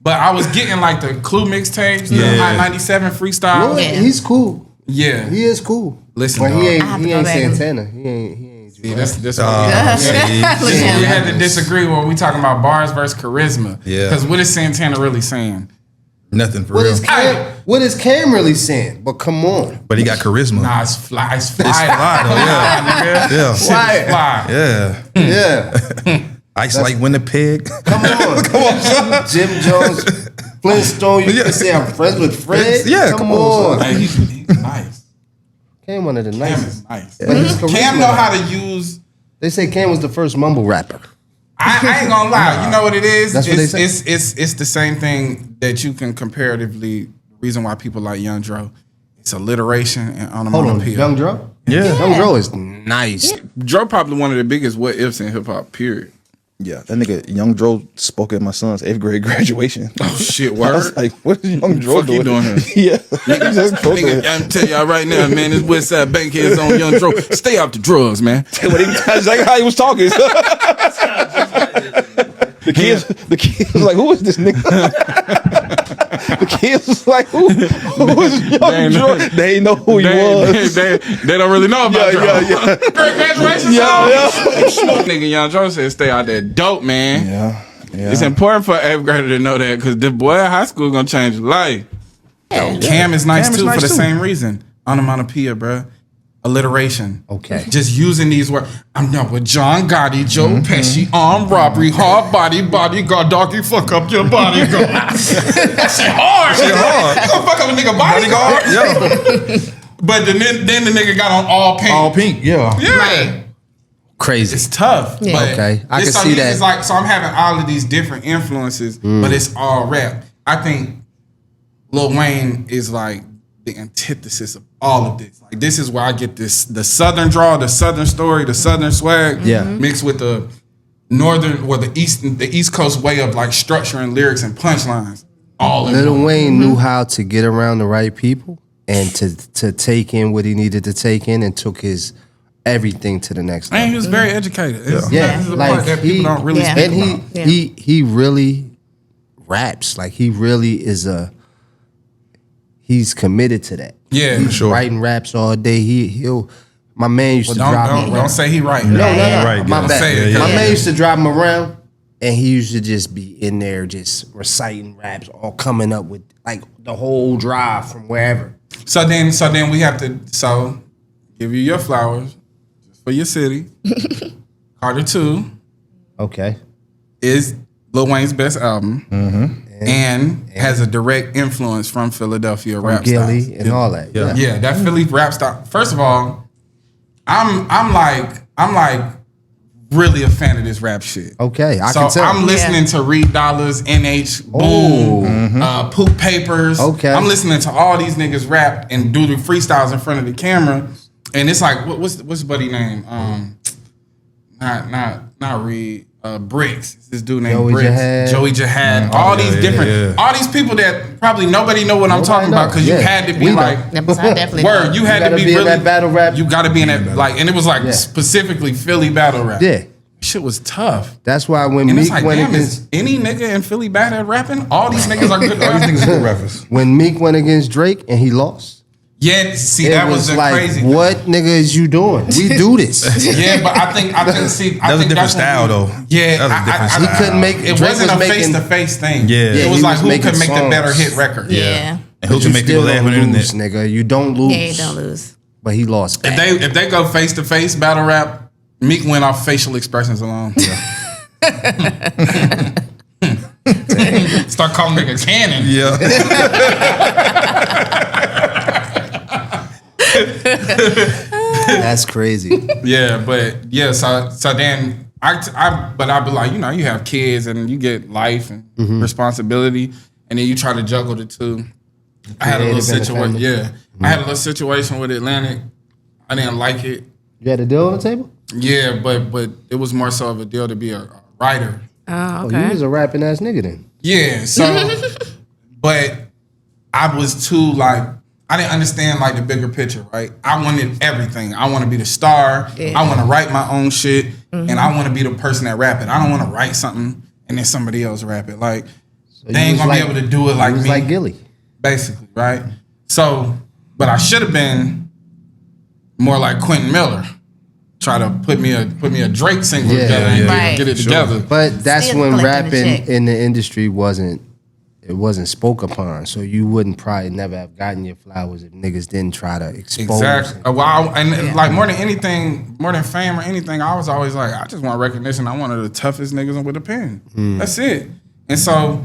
but I was getting like the Clue mixtapes, the
Yeah.
High 97 freestyle.
Lloyd,
Yeah.
he's cool.
Yeah.
He is cool.
Listen,
but
dog.
he
I have
ain't
to
he
go
ain't
back and-
Santana. He ain't
See, that's
Look
we
at
had
him.
to disagree when we talking about bars versus charisma.
Yeah.
Because what is Santana really saying?
Nothing for
What
real.
is Cam really saying? But come on.
But he got charisma.
Nah, it's fly. It's fly.
It's fly though, yeah. Yeah.
Why?
Fly.
Yeah.
Yeah.
Ice like Winnipeg.
Come on. Come on, Jim Jones, Flintstone. You can say I'm friends with Fred.
Yeah,
come
come on,
on.
Hey, he's nice.
Cam one of the
Cam
nicest.
is nice.
But his charisma-
Cam know how to use.
They say Cam was the first mumble rapper.
I ain't gonna lie. You know what it is?
That's what they
it's,
say.
it's the same thing that you can comparatively. The reason why people like Young Dro, it's alliteration and
Hold on,
onomatopoeia.
Young Dro?
Yeah.
Young Dro is nice.
Dro probably one of the biggest what ifs in hip hop. Period.
Yeah, that nigga Young Dro spoke at my son's 8th grade graduation.
Oh shit!
I
Word.
was like, what is Young Dro
fuck you
doing?
doing here?
Yeah, he just spoke
Nigga,
at-
I'm telling y'all right now, man. This Westside Bankhead's on Young Dro. Stay off the drugs, man.
What he- That's like how he was talking. The kids was like, who is this nigga? The kids was like, who is Young Dro? They ain't know who he was.
They don't really know about Dro.
Yeah.
Great graduation
Yeah,
song. Nigga, Young Dro said, "Stay out that dope, man."
Yeah.
It's important for an 8th grader to know that because the boy at high school gonna change your life. Cam is nice
Cam is
too
nice
for the
too.
same reason. Onomatopoeia, bruh. Alliteration.
Okay.
Just using these words. I'm not with John Gotti, Joe Pesci, armed robbery, hard body, bodyguard, doggy, fuck up your bodyguard. That shit hard. Shit hard. You gonna fuck up a nigga bodyguard?
Yeah.
But then the nigga got on all pink.
All pink. Yeah.
Yeah.
Right.
Crazy.
It's tough.
Yeah.
But
Okay, I
this-
can
so
see
these
that.
is like, so I'm having all of these different influences, but it's all rap. I think Lil Wayne is like the antithesis of all of this. Like this is where I get this the Southern draw, the Southern story, the Southern swag,
Yeah.
mixed with the Northern or the East Coast way of like structuring lyrics and punchlines. All in
Lil
one.
Wayne knew how to get around the right people and to take in what he needed to take in and took his everything to the next
Man,
level.
he was very educated. This
Yeah,
is the
like
part that people don't really
Yeah.
speak
and
about.
Yeah.
he really raps. Like he really is he's committed to that.
Yeah,
he's
for sure.
writing raps all day. He'll my man used to drop him
Don't
around.
say he right.
No,
Right,
my
yeah.
bad.
Say it,
My
yeah.
man used to drive him around, and he used to just be in there just reciting raps, all coming up with like the whole drive from wherever.
So then we have to give you your flowers just for your city. Carter 2
Okay.
is Lil Wayne's best album and has a direct influence from Philadelphia rap
Gilly
styles.
and all that. Yeah.
Yeah, that Philly rap style. First of all, I'm like really a fan of this rap shit.
Okay, I
So
can tell.
I'm listening to Reed Dollars, NH, Boom, Poop Papers.
Okay.
I'm listening to all these niggas rap and do the freestyles in front of the camera, and it's like, what's buddy name? not Reed. Bricks. This dude named
Joey
Bricks.
Jihad.
Joey Jihad. All these different, all these people that probably nobody know what I'm talking about because you had to be like,
I definitely
word. You had to be
in
really
that battle rap.
You got to be in that like, and it was like specifically Philly battle rap.
Yeah.
Shit was tough.
That's why when
And
Meek
it's like,
went
damn,
against
is any nigga in Philly bad at rapping? All these niggas are good
All these
rappers.
niggas good rappers.
when Meek went against Drake and he lost.
Yeah, see,
It
that was the
like,
crazy.
what nigga is you doing? We do this.
Yeah, but I think see,
That was a different style, though.
Yeah,
That was a different
He
style.
couldn't make
It
Drake
wasn't
was
a
making-
face-to-face thing.
Yeah.
It
Yeah,
was
he
like
was
who
making
could make the
songs.
better hit record.
Yeah.
And who
You
can make people
still
laugh on the
don't
internet?
lose, nigga. You don't lose.
Yeah, you don't lose.
But he lost. bad.
If they go face-to-face battle rap, Meek went off facial expressions alone. Start calling nigga cannon.
Yeah.
That's crazy.
Yeah, but yeah, so then I'd be like, you know, you have kids and you get life and responsibility, and then you try to juggle the two. I had a little
Creative and the
situation.
family.
Yeah, I had a little situation with Atlantic. I didn't like it.
You had a deal on the table?
Yeah, but it was more so of a deal to be a writer.
Oh,
Oh,
okay.
you was a rapping ass nigga then.
Yeah, so but I was too like I didn't understand like the bigger picture, right? I wanted everything. I want to be the star.
Yeah.
I want to write my own shit, and I want to be the person that rap it. I don't want to write something and then somebody else rap it. Like
So
they
you
ain't
was
gonna be able to do it like
you was
me,
like Gilly.
basically, right? So, but I should have been more like Quentin Miller. Try to put me a Drake single
Yeah,
together and
Right.
get it together.
But that's
Still
when
collecting the
rapping
check.
in the industry wasn't spoke upon. So you wouldn't probably never have gotten your flowers if niggas didn't try to expose.
Exactly. Well, and like more than anything, more than fame or anything, I was always like, I just want recognition. I'm one of the toughest niggas with a pen. That's it. And so,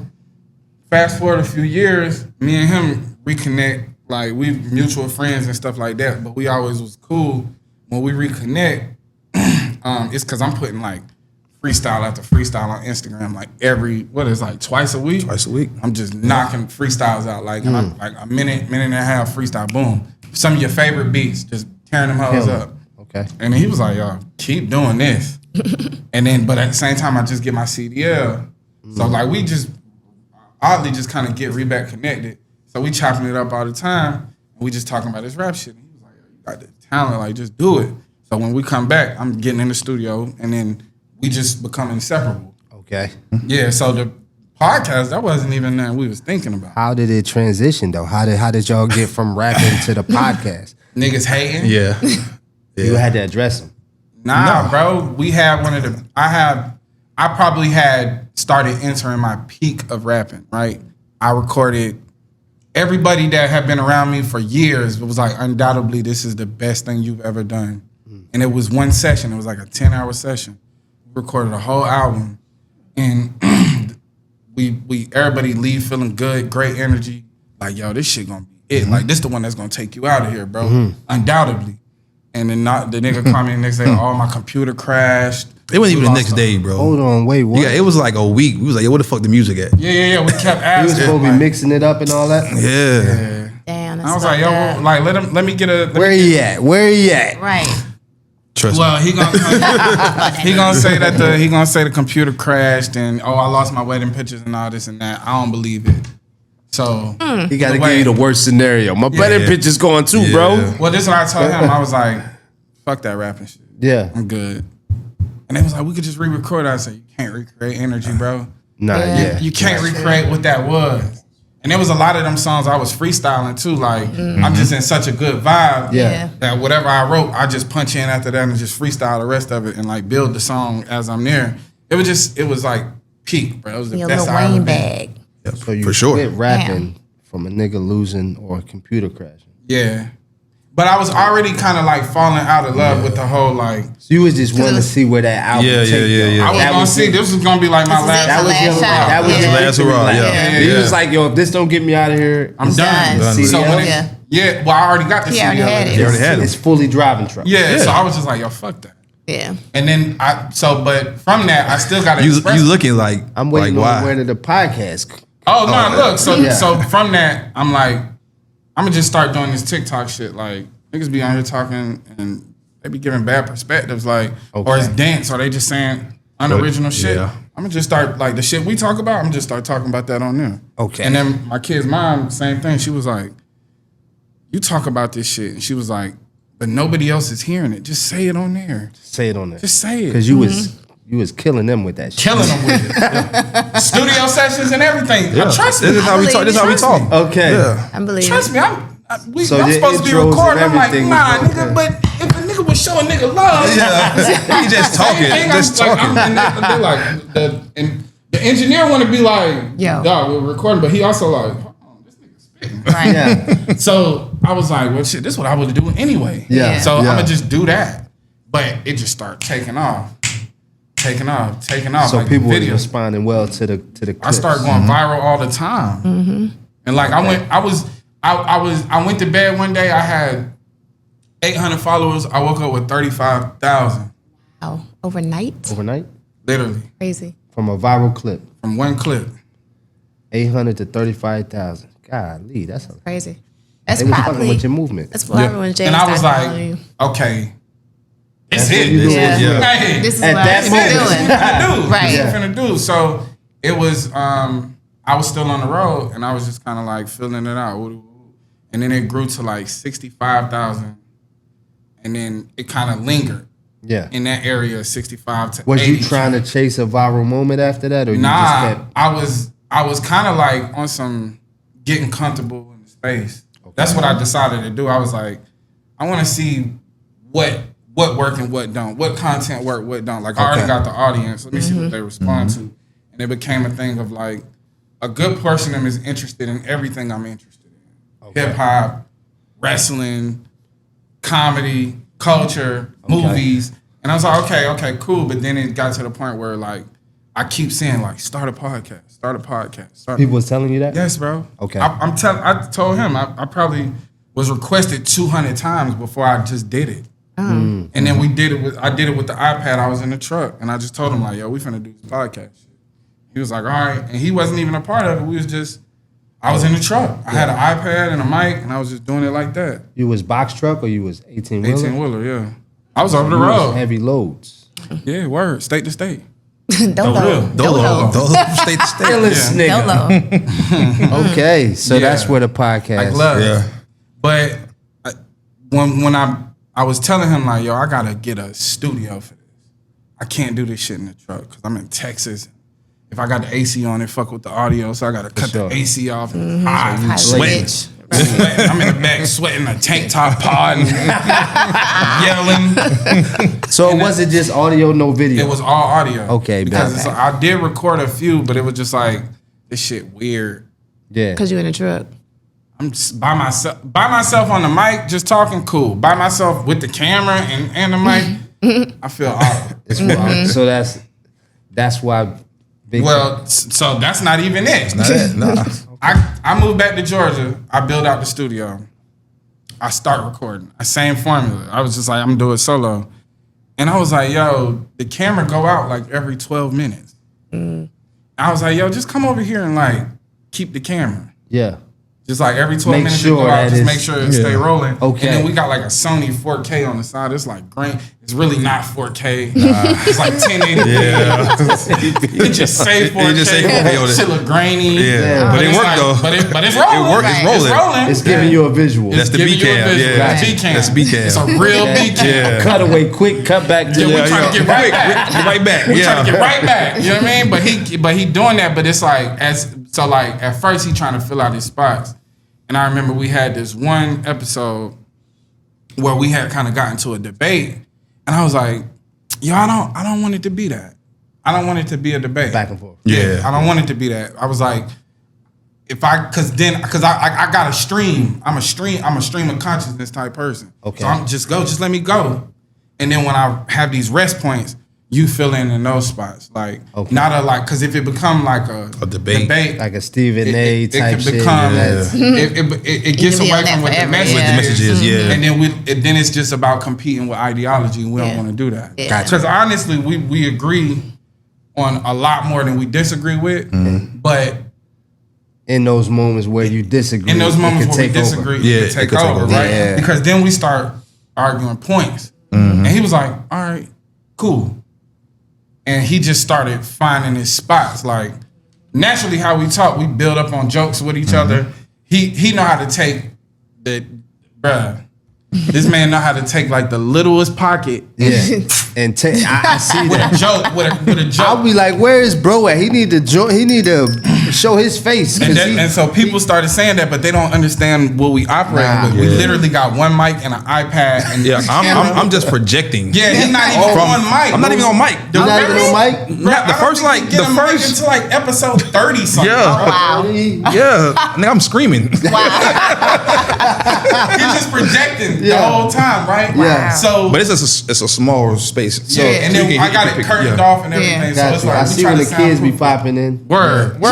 fast forward a few years, me and him reconnect. Like we mutual friends and stuff like that. But we always was cool. When we reconnect, it's because I'm putting like freestyle after freestyle on Instagram, like twice a week.
Twice a week.
I'm just knocking freestyles out, like and I'm like a minute and a half freestyle, boom. Some of your favorite beats, just tearing them hoes up.
Okay.
And he was like, yo, keep doing this. And then, but at the same time, I just get my CDL. So like we just oddly just kind of get back connected. So we chopping it up all the time. And we just talking about this rap shit. And he was like, yo, you got the talent, like just do it. So when we come back, I'm getting in the studio and then we just become inseparable.
Okay.
Yeah, so the podcast, that wasn't even that we was thinking about.
How did it transition though? How did y'all get from rapping to the podcast?
Niggas hating.
Yeah.
You had to address them.
Nah, bro. We had one of the. I probably had started entering my peak of rapping. Right. I recorded. Everybody that had been around me for years was like, undoubtedly, this is the best thing you've ever done. And it was one session. It was like a 10-hour session. We recorded a whole album, and we everybody leave feeling good, great energy. Like, yo, this shit gonna be it. Like, this the one that's gonna take you out of here, bro. Undoubtedly. And then the nigga called me the next day, oh, my computer crashed.
It wasn't even the
We
next
lost
day, bro.
Hold on, wait, what?
Yeah, it was like a week. We was like, yo, where the fuck the music at?
Yeah. We kept
You was
asking.
supposed to be
like,
mixing it up and all that?
Yeah.
Damn, that's
I was like, yo,
fucked up.
like let me get a.
Where he at? Where he at?
Right.
Trust
Well, he gonna say that he gonna say the computer crashed and I lost my wedding pictures and all this and that. I don't believe it. So
He got to
The
give
way-
you the worst scenario. My wedding picture's going too, bro.
well, this is what I told him. I was like, fuck that rapping shit.
Yeah.
I'm good. And they was like, we could just re-record. I said, you can't recreate energy, bro.
Nah, yeah.
You can't recreate what that was. And there was a lot of them songs I was freestyling too. Like I'm just in such a good vibe
Yeah.
that whatever I wrote, I just punch in after that and just freestyle the rest of it and like build the song as I'm there. It was like peak, bro. It was the
Your
best
little
I ever
Wayne
been.
bag.
So you
For sure.
quit rapping from a nigga losing or a computer crashing.
Yeah. But I was already kind of like falling out of love with the whole like.
So you was just wanting to see where that album
Yeah,
take
yeah,
you.
yeah.
I was
That
gonna
was
see
it.
this was gonna be like my
This is
last.
it,
That
the
was your
last shot.
that was
Yeah.
your
Last
victory
hurrah,
lap.
yeah.
He
Yeah.
was like, yo, if this don't get me out of here,
I'm done.
Done.
See,
So
yeah.
when
Yeah.
yeah, well I already got the
He
CD
already had it.
They already had
it's
him.
fully driving truck.
Yeah, so I was just like, yo, fuck that.
Yeah.
And then but from that I still got to
You looking like,
I'm waiting
like,
on
why?
where did the podcast.
Oh no! Look, so
Yeah.
so from that, I'm like, I'm gonna just start doing this TikTok shit. Like niggas be out here talking, and they be giving bad perspectives, like,
Okay.
or it's dense, or they just saying unoriginal shit.
Yeah.
I'm gonna just start like the shit we talk about. I'm just start talking about that on there.
Okay.
And then my kid's mom, same thing. She was like, "You talk about this shit," and she was like, "But nobody else is hearing it. Just say it on there.
Say it on there.
Just say it."
Because you was killing them with that shit.
Killing them with it. Studio sessions and everything.
Yeah.
Trust me.
This is how we talk. This is how we talk.
Okay.
Yeah.
I believe
Trust
it.
me, I'm
So
I'm
your
supposed to be
intros and
recording. I'm like,
everything
nah,
was
nigga,
okay.
but if a nigga was showing nigga love,
Yeah. He just talking.
same thing,
Just
I'm like,
talking.
they're like, and the engineer want to be like,
Yo.
dog, we're recording, but he also like, hold on, this nigga spitting.
Right.
Yeah.
So I was like, well, shit, this is what I would do anyway.
Yeah.
So
Yeah.
I'm gonna just do that, but it just started taking off.
So
like
people were
videos.
responding well to the clips.
I started going viral all the time. And like I went to bed one day, I had 800 followers. I woke up with 35,000.
Wow. Overnight?
Overnight?
Literally.
Crazy.
From a viral clip.
From one clip.
800 to 35,000. Golly, that's a
Crazy. That's
they was fucking
probably
with your movement.
that's what everyone James
And I was
started
like,
calling you.
okay, it's
what
it.
you doing.
Yeah.
Hey,
This is
At
what
that
I'm
moment.
doing.
finna do.
Right.
This is finna do. So it was, I was still on the road and I was just kind of like filling it out. And then it grew to like 65,000. And then it kind of lingered
Yeah.
in that area, 65 to
Was
80.
you trying to chase a viral moment after that, or you
Nah,
just kept?
I was kind of like on some getting comfortable in the space. That's what I decided to do. I was like, I want to see what work and what don't, what content work, what don't. Like I already got the audience. Let me see what they respond to. And it became a thing of like, a good portion of them is interested in everything I'm interested in. Hip hop, wrestling, comedy, culture, movies. And I was like, okay, cool. But then it got to the point where like, I keep saying like, start a podcast.
People was telling you that?
Yes, bro.
Okay.
I told him I probably was requested 200 times before I just did it. And then I did it with the iPad. I was in the truck and I just told him like, yo, we finna do this podcast shit. He was like, all right. And he wasn't even a part of it. I was in the truck. I had an iPad and a mic and I was just doing it like that.
You was box truck or you was 18-wheeler?
18-wheeler, yeah. I was over the
You was
road.
heavy loads.
Yeah, word. State to state.
Dolo.
Dolo. State to state.
Illest nigga.
Dolo.
Okay, so
Yeah.
that's where the podcast.
Like love.
Yeah.
But when I was telling him like, yo, I gotta get a studio for this. I can't do this shit in the truck because I'm in Texas. If I got the AC on, it fuck with the audio, so I gotta cut
sure.
the AC off. And hot.
Hot
Sweating.
bitch.
Sweating. I'm in the back sweating a tank top pod and yelling.
So it wasn't just audio, no video.
It was all audio.
Okay,
because
bet.
I did record a few, but it was just like this shit weird.
Yeah.
Because you in a truck.
I'm just by myself on the mic, just talking cool. By myself with the camera and the mic, I feel awkward.
It's wild. So that's why. Big
Well, so that's not even it.
Not it. Nah.
I moved back to Georgia. I built out the studio. I start recording. Same formula. I was just like, I'm gonna do it solo. And I was like, yo, the camera go out like every 12 minutes. I was like, yo, just come over here and like keep the camera.
Yeah.
Just like every 12
Make
minutes
sure
it go out,
that
just
it's-
make sure it stay rolling.
Okay.
And then we got like a Sony 4K on the side. It's like green. It's really not 4K. It's like 1080.
Yeah.
It just say 4K.
It just say 4K on it.
Shit look grainy.
Yeah. But it
it's
worked
like-
though.
But it's rolling.
It worked. It's
Right.
rolling.
It's rolling.
It's giving you a visual.
That's the
Giving you a
B-cam.
visual.
Yeah.
It's B-cam.
That's B-cam.
It's a real B-cam.
Yeah.
Cutaway, quick, cut back to
Yeah, we
the.
trying to get right back.
Get right back.
We trying to get
Yeah.
right back. You know what I mean? But he doing that. But it's like at first he trying to fill out his spots. And I remember we had this one episode where we had kind of gotten to a debate, and I was like, "Yo, I don't want it to be that. I don't want it to be a debate.
Back and forth.
Yeah.
I don't want it to be that." I was like, because I got a stream. I'm a stream of consciousness type person.
Okay.
So I'm just let me go, and then when I have these rest points, you fill in those spots. Like
Okay.
not because if it become like a
debate.
Like a Stephen A.
it
type
can
shit.
become
yeah.
it gets
can be
away
on that
from what the
forever,
message
yeah.
The message is, yeah.
and then it's just about competing with ideology, and we don't
Yeah.
want to do that.
Yeah. Gotcha.
Because honestly, we agree on a lot more than we disagree with, but
In those moments where you disagree,
in those
it
moments
can
where we
take over.
disagree,
Yeah,
it can take
it could take
over,
over.
right?
Yeah.
Because then we start arguing points. was like, all right, cool. And he just started finding his spots. Like, naturally how we talk, we build up on jokes with each other. He know how to take the, bruh. This man know how to take like the littlest pocket.
Yeah. And I see
with
that.
a joke, with a joke.
I'll be like, where is bro at? He need to show his face.
And so people started saying that, but they don't understand what we operate with. We literally got one mic and an iPad. And
I'm just projecting.
Yeah, he's not even on mic.
I'm not even on mic.
You're not even on mic?
The first
until like episode 30 something.
Yeah.
Wow.
Yeah. Nigga, I'm screaming.
He's just projecting the whole time, right?
Yeah.
So,
But it's a small space. So
and then I got it curtained off and everything.
Yeah.
So it's like
I
we
see
try
when
to
the kids be
soundproof.
popping in.
Word.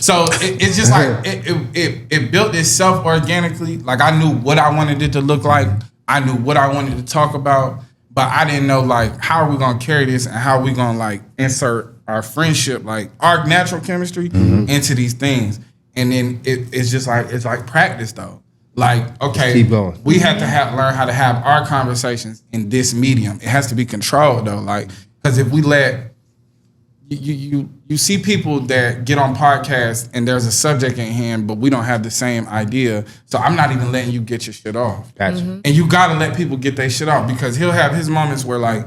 So it's just like it built itself organically. Like I knew what I wanted it to look like. I knew what I wanted to talk about, but I didn't know like how are we gonna carry this and how are we gonna like insert our friendship, like our natural chemistry into these things. And then it's just like it's like practice though. Like, okay,
keep going.
We have to learn how to have our conversations in this medium. It has to be controlled though, like because if we let you see people that get on podcasts and there's a subject in hand, but we don't have the same idea. So I'm not even letting you get your shit off.
Gotcha.
And you gotta let people get their shit off because he'll have his moments where like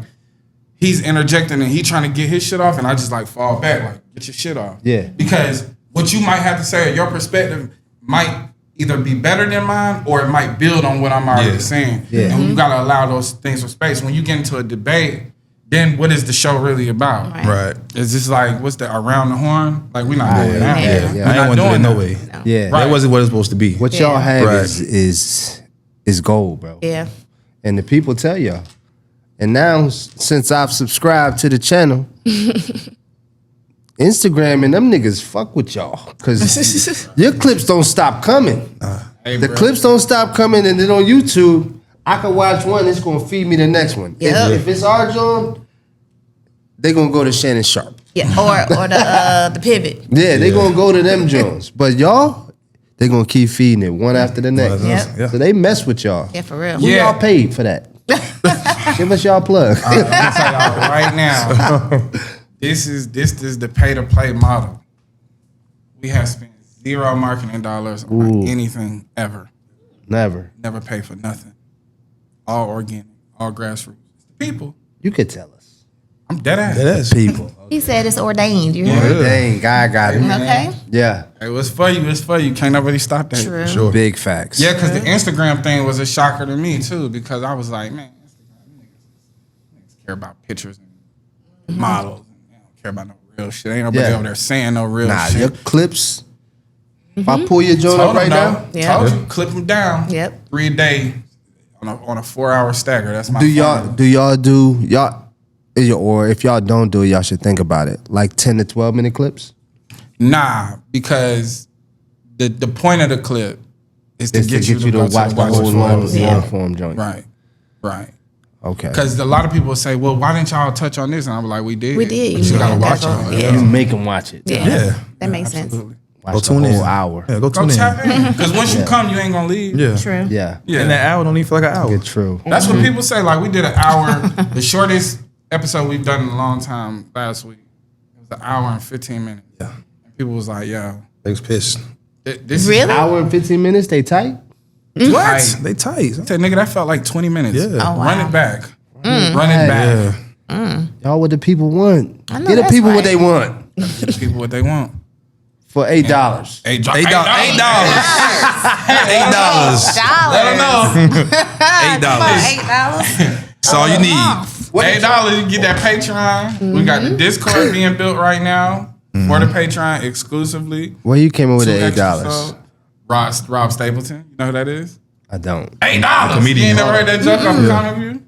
he's interjecting and he trying to get his shit off, and I just like fall back, like get your shit off.
Yeah.
Because what you might have to say or your perspective might either be better than mine or it might build on what I'm already saying.
Yeah.
And you gotta allow those things for space. When you get into a debate, then what is the show really about?
Right.
Is this like what's the around the horn? Like we're not doing that.
Yeah.
We're
I
not
ain't want to do it
doing
no
that.
way.
Yeah.
Right.
That wasn't what it's supposed to be.
What y'all have
Right.
is gold, bro.
Yeah.
And the people tell y'all. And now, since I've subscribed to the channel, Instagram and them niggas fuck with y'all. Because your clips don't stop coming.
Hey,
The
bro.
clips don't stop coming, and then on YouTube, I can watch one, it's gonna feed me the next one.
Yeah.
If it's our John, they gonna go to Shannon Sharp.
Yeah. Or the pivot.
Yeah, they gonna go to them Jones. But y'all, they gonna keep feeding it one after the next.
Yep.
Yeah.
So they mess with y'all.
Yeah, for real.
Who
Yeah.
y'all paid for that? Give us y'all plug.
I'm gonna tell y'all right now, this is the pay to play model. We have spent zero marketing dollars on anything ever.
Never.
Never pay for nothing. All organic, all grassroots. People,
You could tell us.
I'm dead ass.
That's
People.
He said it's ordained. You heard?
Dang, God got it.
Okay.
Yeah.
Hey, what's for you? It's for you. Can't nobody stop that.
True.
sure.
Big facts.
Yeah, because the Instagram thing was a shocker to me too, because I was like, man, Instagram niggas care about pictures and models. And they don't care about no real shit. Ain't nobody
Yeah.
over there saying no real
Nah,
shit.
your clips. If I pull your joint
Told
up right
him,
now,
though.
Yeah.
Told you, clip them down.
Yep.
3 a day on a 4-hour stagger. That's my
do y'all
formula.
do y'all or if y'all don't do it, y'all should think about it. Like 10 to 12 minute clips?
Nah, because the point of the clip is to
It's
get you to
to watch the whole long form joint.
Right.
Okay.
Because a lot of people say, well, why didn't y'all touch on this? And I'm like, we did.
We did.
But you gotta watch
That's
it.
all.
You make them watch it.
Yeah.
Yeah.
That makes sense.
Watch
Go
the
tune
whole
in.
hour.
Yeah, go
Go
tune in.
tap in. Because once you come, you ain't gonna leave.
Yeah.
True.
Yeah.
Yeah.
And that hour don't even feel like an hour.
It's true.
That's what people say. Like, we did an hour. The shortest episode we've done in a long time last week. It was an hour and 15 minutes.
Yeah.
And people was like, yo,
Niggas pissed.
this
Really?
is
Hour and 15 minutes, they tight?
What?
Tight.
They tight.
I said, nigga, that felt like 20 minutes.
Yeah.
Oh, wow.
Run it back. Run it back.
Yeah.
Y'all what the people want.
I know
Get the
that's
people
right.
what they want.
Give the people what they want.
For $8.
$8.
$8.
$8.
$8.
Let them know.
$8. That's all you need.
$8, you get that Patreon. We got the Discord being built right now for the Patreon exclusively.
Where you came in with
2
the
extra
$8?
episodes. Rob Stapleton. You know who that is?
I don't.
$8.
comedian.
You ain't never heard that joke off of Comic View?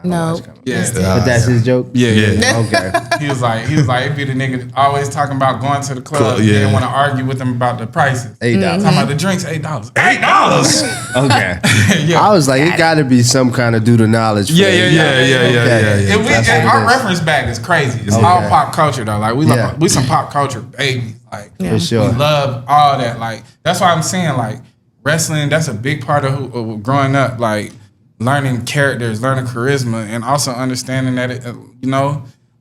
No.
Yeah.
But that's his joke?
Yeah.
Okay.
He was like, it be the nigga always talking about going to the club.
Yeah.
He didn't want to argue with them about the prices.
$8.
Talking about the drinks, $8. $8.
Okay.
Yeah.
I was like, it got to be some kind of due to knowledge. For
Yeah.
Okay.
And
That's what it
our
is.
reference bag is crazy. It's
Okay.
all pop culture though. Like
Yeah.
we some pop culture babies. Like
For sure.
we love all that. Like that's why I'm saying like wrestling. That's a big part of growing up. Like learning characters, learning charisma, and also understanding that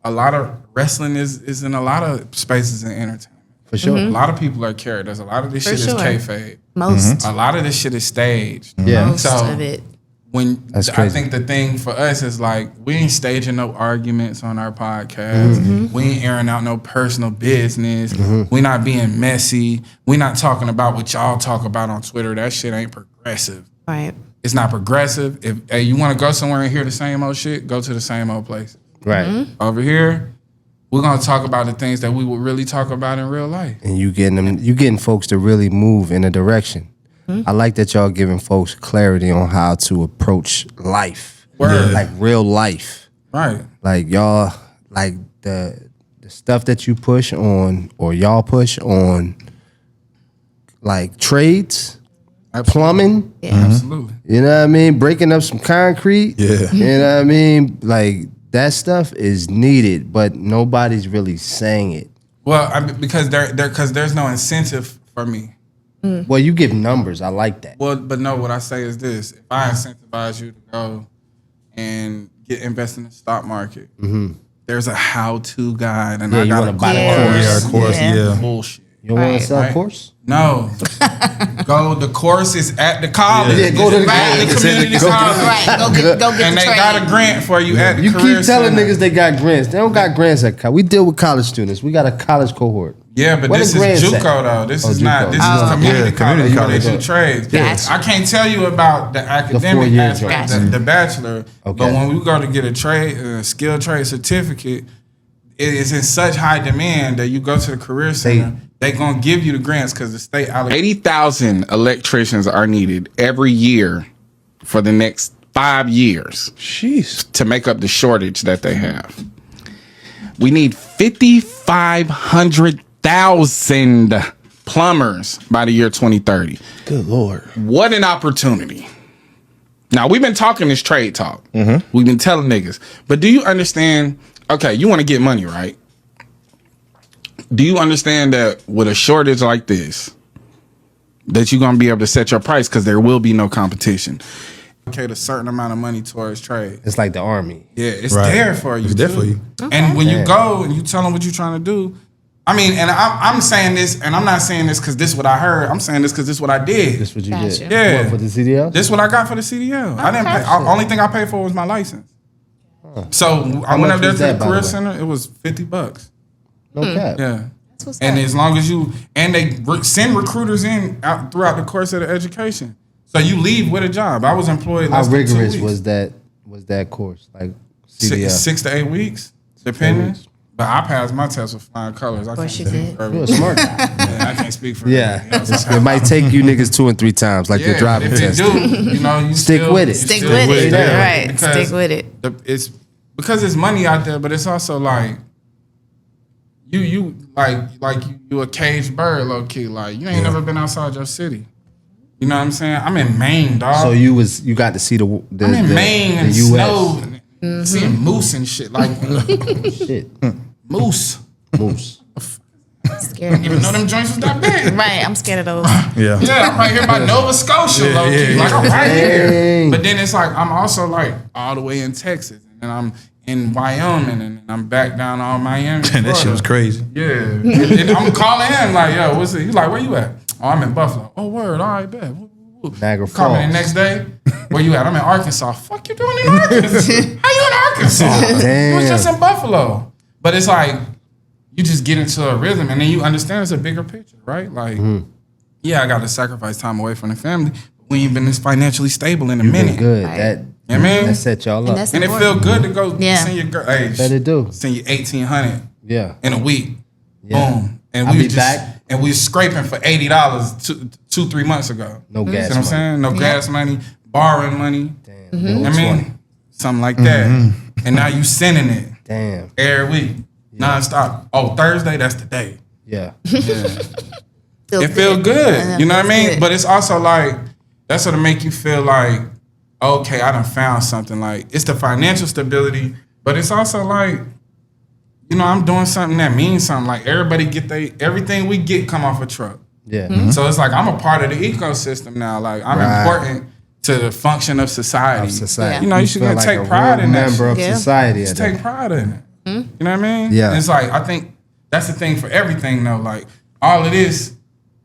a lot of wrestling is in a lot of spaces in entertainment.
For sure.
A lot of people are characters. A lot of this shit is kayfabe.
Most.
A lot of this shit is staged.
Yeah.
Most of it.
I think the thing for us is like, we ain't staging no arguments on our podcast. We ain't airing out no personal business. We not being messy. We not talking about what y'all talk about on Twitter. That shit ain't progressive.
Right.
It's not progressive. If you want to go somewhere and hear the same old shit, go to the same old place.
Right.
Over here, we're gonna talk about the things that we would really talk about in real life.
And you getting folks to really move in a direction. I like that y'all giving folks clarity on how to approach life.
Word.
Like real life.
Right.
Like y'all, like the stuff that you push on or y'all push on, like trades, plumbing.
Yeah.
Absolutely.
You know what I mean? Breaking up some concrete.
Yeah.
You know what I mean? Like that stuff is needed, but nobody's really saying it.
Well, because there's no incentive for me.
Well, you give numbers. I like that.
Well, but no, what I say is this: if I incentivize you to go and invest in the stock market, there's a how-to guide, and I
you
got
wanna
a
buy the
Yeah, of course. Yeah.
bullshit.
You want to sell
Right.
a course?
No, the course is at the college.
Yeah, go to the
community college.
Right. Go get
And
the
they
trade.
got a grant for you at the
You
career
keep telling
center.
niggas they got grants. They don't got grants at college. We deal with college students. We got a college cohort.
Yeah, but
Where
this
the
is
grants at?
JUCO though. This
Oh,
is not.
JUCO.
This is community
Yeah, community
college where they
college.
do trades.
Gotcha.
I can't tell you about the academic
4 year
aspect,
job.
the bachelor.
Okay.
But when we go to get a trade, skilled trade certificate, it is in such high demand that you go to the career center. They gonna give you the grants because the state allocates 80,000 electricians are needed every year for the next 5 years.
Jeez.
To make up the shortage that they have. We need 500,000 plumbers by the year 2030.
Good Lord.
What an opportunity. Now, we've been talking this trade talk. We've been telling niggas. But do you understand? Okay, you want to get money, right? Do you understand that with a shortage like this, that you're going to be able to set your price because there will be no competition? Okay, a certain amount of money towards trade.
It's like the army.
Yeah, it's
Right.
there for you.
It's there for
too.
you.
And when you go and you tell them what you're trying to do, I mean, and I'm saying this, and I'm not saying this because this is what I heard. I'm saying this because this is what I did.
That's what you
Gotcha.
did.
Yeah.
What, for the CDL?
This is what I got for the CDL. I didn't pay. Only thing I paid for was my license. So I went
much
up there
was
to the
that, by the
career
way?
center. It was $50.
No cap.
Yeah.
That's what's
And
up.
as long as they send recruiters in out throughout the course of the education, so you leave with a job. I was employed.
How
less than 2
rigorous
weeks.
was that course? Like CDL?
6 to 8 weeks, depending.
weeks.
But I passed my test with flying colors. I
course
can't
you
speak
did.
for
You're a
everybody.
smart guy.
Yeah, I can't speak for
Yeah.
everybody else.
It might take you niggas 2 and 3 times, like your driving
if
test.
you do, you know, you
Stick
still,
with it.
you
Stick
still
with it.
Yeah.
Right.
Because
Stick with it.
It's because there's money out there, but it's also like you a caged bird, low key. Like you ain't never been outside your city. You know what I'm saying? I'm in Maine, dog.
So you got to see the
I'm in Maine and
US.
snow, and seeing moose and shit. Like
Shit.
moose.
Moose.
Scared of
Even though them joints was that big.
Right. I'm scared of those.
Yeah.
Yeah, I'm right here by Nova Scotia, low key. Like I'm right here.
Dang.
But then it's like I'm also like all the way in Texas, and then I'm in Wyoming, and I'm back down on Miami.
And that shit was crazy.
Yeah, and I'm calling him like, yo, what's it? He's like, where you at? Oh, I'm in Buffalo. Oh, word. All right, bet.
Niagara
Call me the
Falls.
next day. Where you at? I'm in Arkansas. Fuck you doing in Arkansas? How you in Arkansas?
Damn.
You was just in Buffalo. But it's like you just get into a rhythm, and then you understand it's a bigger picture, right? Like, yeah, I got to sacrifice time away from the family. We ain't been this financially stable in a minute.
Good.
Right.
That
You know what I mean?
that set y'all up.
that's
And it
important.
feel good to go
Yeah.
send your girl. Hey,
Bet it do.
send you 1,800
Yeah.
in a week.
Yeah.
Boom. And
I'll
we
be
just
back.
and we was scraping for $80 2-3 months ago.
No gas
See what I'm
money.
saying? No gas money, borrowing money.
Damn.
You know what I mean? Something like that. And now you sending it
Damn.
every week. Nonstop. Oh, Thursday, that's the day.
Yeah.
It feel good. You know what I mean? But it's also like, that's what make you feel like, okay, I done found something. Like, it's the financial stability, but it's also like, you know, I'm doing something that means something. Like, everybody everything we get come off a truck.
Yeah.
So it's like, I'm a part of the ecosystem now. Like, I'm
Right.
important to the function of society.
Of society.
You know, you should
feel like
take
a
pride
real
in that
member
shit.
of society.
Just
at that.
take pride in it. You know what I mean?
Yeah.
And it's like, I think that's the thing for everything though. Like all of this,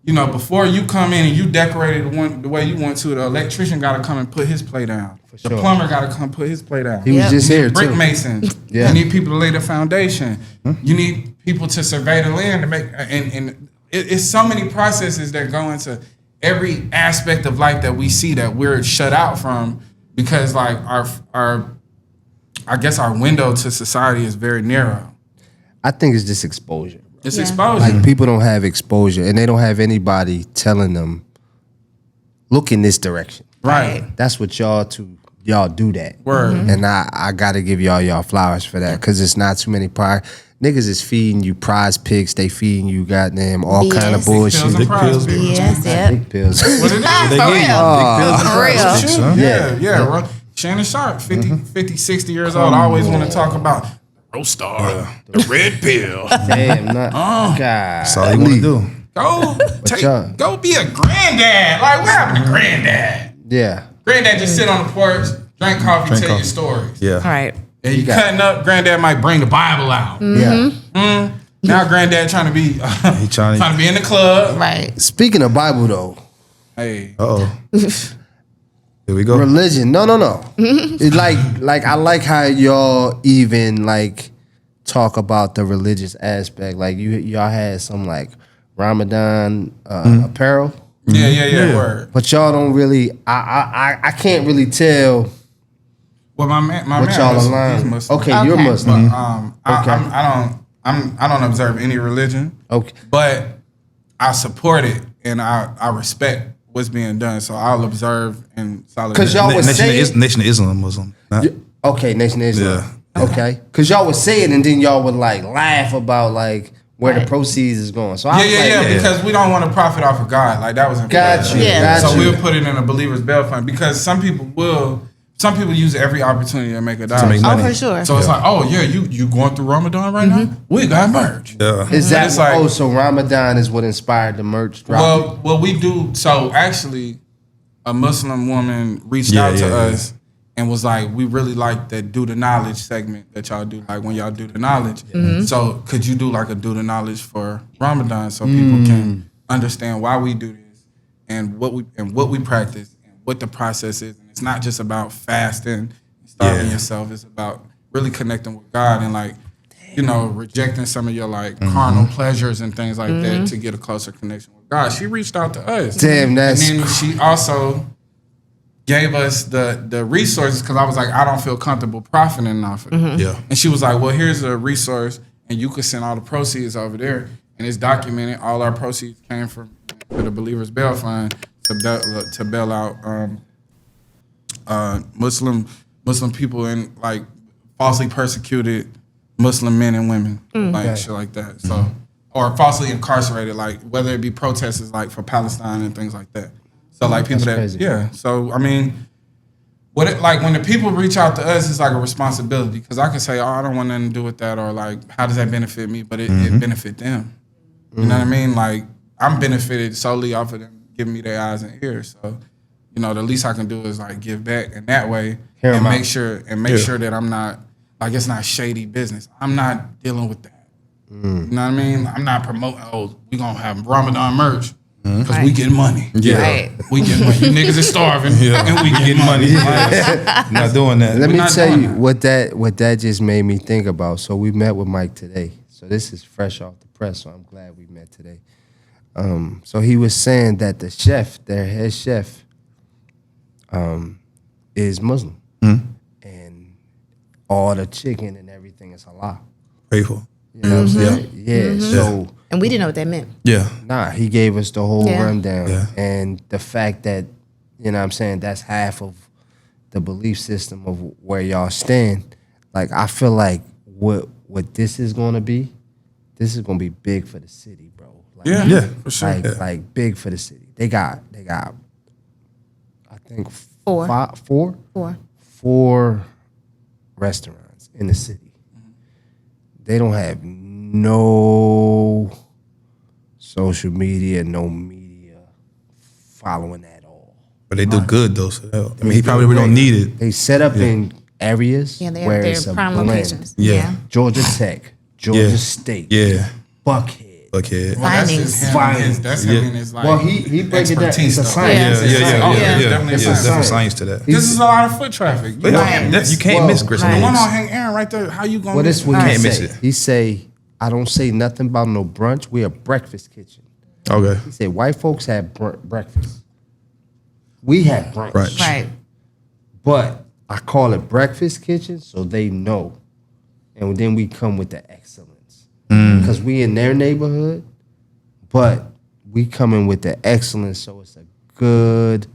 you know, before you come in and you decorate it the way you want to, the electrician got to come and put his play down. The
sure.
plumber got to come put his play down.
He was just
You need
here
a brick
too.
mason.
Yeah.
You need people to lay the foundation. You need people to survey the land to make, and it's so many processes that go into every aspect of life that we see that we're shut out from because like our I guess our window to society is very narrow.
I think it's just exposure.
It's exposure.
Like people don't have exposure, and they don't have anybody telling them, look in this direction.
Right.
That's what y'all do that.
Word.
And I gotta give y'all flowers for that because it's not too many niggas is feeding you prize pigs. They feeding you goddamn all kind of
BS.
bullshit.
Pills and prize pigs.
Yes, yep.
Big pills.
What it is?
For real.
For real. Yeah. Right. Shannon Sharp, 50, 60 years old. I always want to talk about Roast Star, the red pill.
Damn, not God.
That's all you want to do.
Go be a granddad. Like, what happened to granddad?
Yeah.
Granddad just sit on the porch, drink coffee, tell
coffee.
you stories.
Yeah.
All right.
And you cutting up, granddad might bring the Bible out.
Yeah.
Now granddad trying to be
He trying
trying to be in the club.
Right.
Speaking of Bible though,
Hey.
Uh-oh. Here we go.
religion. No. It's like I like how y'all even like talk about the religious aspect. Like y'all had some like Ramadan apparel.
Yeah. Word.
But y'all don't really. I can't really tell
Well, my man
what y'all
he's
align.
Muslim.
Okay, you're
Okay.
Muslim.
I don't observe any religion.
Okay.
But I support it and I respect what's being done. So I'll observe and solidarity.
Because y'all was saying.
Nation of Islam Muslim. Not-
Okay, Nation of Islam. Okay. Because y'all was saying and then y'all would like laugh about like where the
Right.
proceeds is going. So I was like,
Yeah, because we don't want to profit off of God. Like that was important.
got you.
Yeah.
Got
So
you.
we'll put it in a believer's bail fund because some people use every opportunity to make a dollar.
make
Oh,
money.
for sure.
So it's like, oh yeah, you going through Ramadan right now? We got merch.
Yeah.
Is that
It's like-
so Ramadan is what inspired the merch drop?
Well, we do. So actually, a Muslim woman reached
Yeah,
out to
yeah,
us and was like, "We really like the do the knowledge segment that y'all do. Like when y'all do the knowledge. So could you do like a do the knowledge for Ramadan so people can understand why we do this and what we practice and what the process is? And it's not just about fasting and starving yourself. It's about really connecting with God and like." You know, rejecting some of your like carnal pleasures and things like that to get a closer connection with God. She reached out to us.
Damn, that's
And then she also gave us the resources because I was like, I don't feel comfortable profiting off of it.
Yeah.
And she was like, well, here's a resource and you could send all the proceeds over there. And it's documented. All our proceeds came from the Believers Bail Fund to bail out Muslim people and like falsely persecuted Muslim men and women, like shit like that. So, or falsely incarcerated, like whether it be protesters like for Palestine and things like that. So like people
That's
that,
crazy.
yeah. So I mean, like when the people reach out to us, it's like a responsibility because I can say, oh, I don't want nothing to do with that, or like, how does that benefit me? But it benefit them. You know what I mean? Like I'm benefited solely off of them giving me their eyes and ears. So, you know, the least I can do is like give back in that way
Hear
and
'em
make
out.
sure that I'm not like it's not shady business. I'm not dealing with that. You know what I mean? I'm not promoting. Oh, we gonna have Ramadan merch because we get money.
Yeah.
Right.
We get money. You niggas is starving, and we get money.
Not doing that.
Let me
not
tell
doing
you what that just made me think about. So we met with Mike today. So this is fresh off the press. So I'm glad we met today. So he was saying that the chef, their head chef, is Muslim, and all the chicken and everything is halal.
Grateful.
You know what I'm saying? Yeah. So
And we didn't know what that meant.
Yeah.
nah, he gave us the whole
Yeah.
rundown,
Yeah.
and the fact that you know what I'm saying that's half of the belief system of where y'all stand. Like I feel like what this is gonna be, this is gonna be big for the city, bro. Like,
Yeah, for sure.
Like
Yeah.
like big for the city. They got I think
Four.
four restaurants in the city. They don't have no social media, no media following at all.
But But they do good though. So I mean, he probably don't need it.
They set up in areas
Yeah,
where
they're
it's a
prime
blend.
locations.
Yeah.
Georgia Tech, Georgia State,
Yeah.
Buckhead.
Buckhead.
Well, that's
Findings.
just him and his, that's him and his like.
Well, he breaks it down. It's
expertise
a
though.
science.
Yeah.
definitely
There's
science.
definitely science to that.
This is a lot of foot traffic. You,
You can't miss Grits and
The one
Eggs.
on Hank Aaron right there. How you gonna?
Well, this
miss
what
that?
he
Can't miss
say.
it.
He say, I don't say nothing about no brunch. We a breakfast kitchen.
Okay.
He said white folks have breakfast. We have brunch.
Brunch.
Right.
But I call it breakfast kitchen so they know. And then we come with the excellence. Because we in their neighborhood, but we coming with the excellence so it's a good,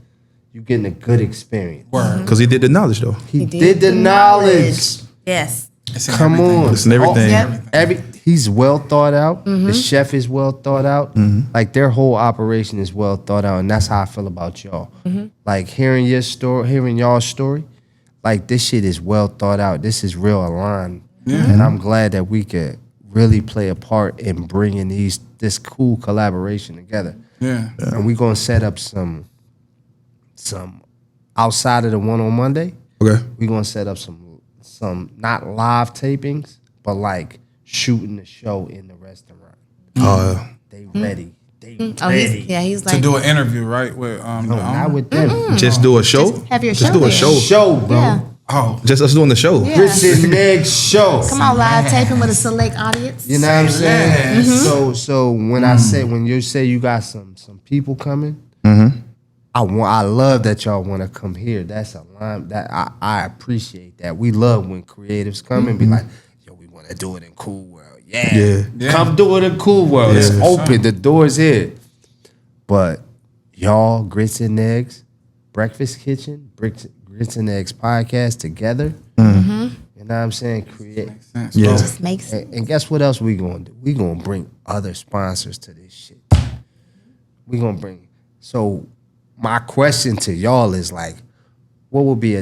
you getting a good experience.
Because he did the knowledge though.
He did the knowledge.
Yes.
It's in
Come
everything.
on.
It's in everything.
Yep.
He's well thought out. The chef is well thought out. Like their whole operation is well thought out, and that's how I feel about y'all. Like hearing your story, hearing y'all's story, like this shit is well thought out. This is real aligned, and I'm glad that we could really play a part in bringing this cool collaboration together.
Yeah.
And we gonna set up some outside of the one on Monday.
Okay.
We gonna set up some not live tapings, but like shooting the show in the restaurant. They ready. They
Oh,
ready.
he's
To
like,
do an interview, right? With
No,
the
not
owner?
with them.
Just do a show.
have your
Just
show
do a
there.
show.
Show, bro.
Yeah.
Oh,
Just us doing the show.
Yeah.
Grits and Eggs show.
Come on, live taping with a select audience.
You know what I'm saying? So when when you say you got some people coming, I love that y'all want to come here. That's a line that I appreciate that. We love when creatives come and be like, yo, we want to do it in Cool World. Yeah. Come do it in Cool World. It's open. The door's here. But y'all, Grits and Eggs, Breakfast Kitchen, Grits and Eggs podcast together. You know what I'm saying? Create.
Yeah.
Just makes sense.
And guess what else we gonna do? We gonna bring other sponsors to this shit. We gonna bring. So my question to y'all is like, what would be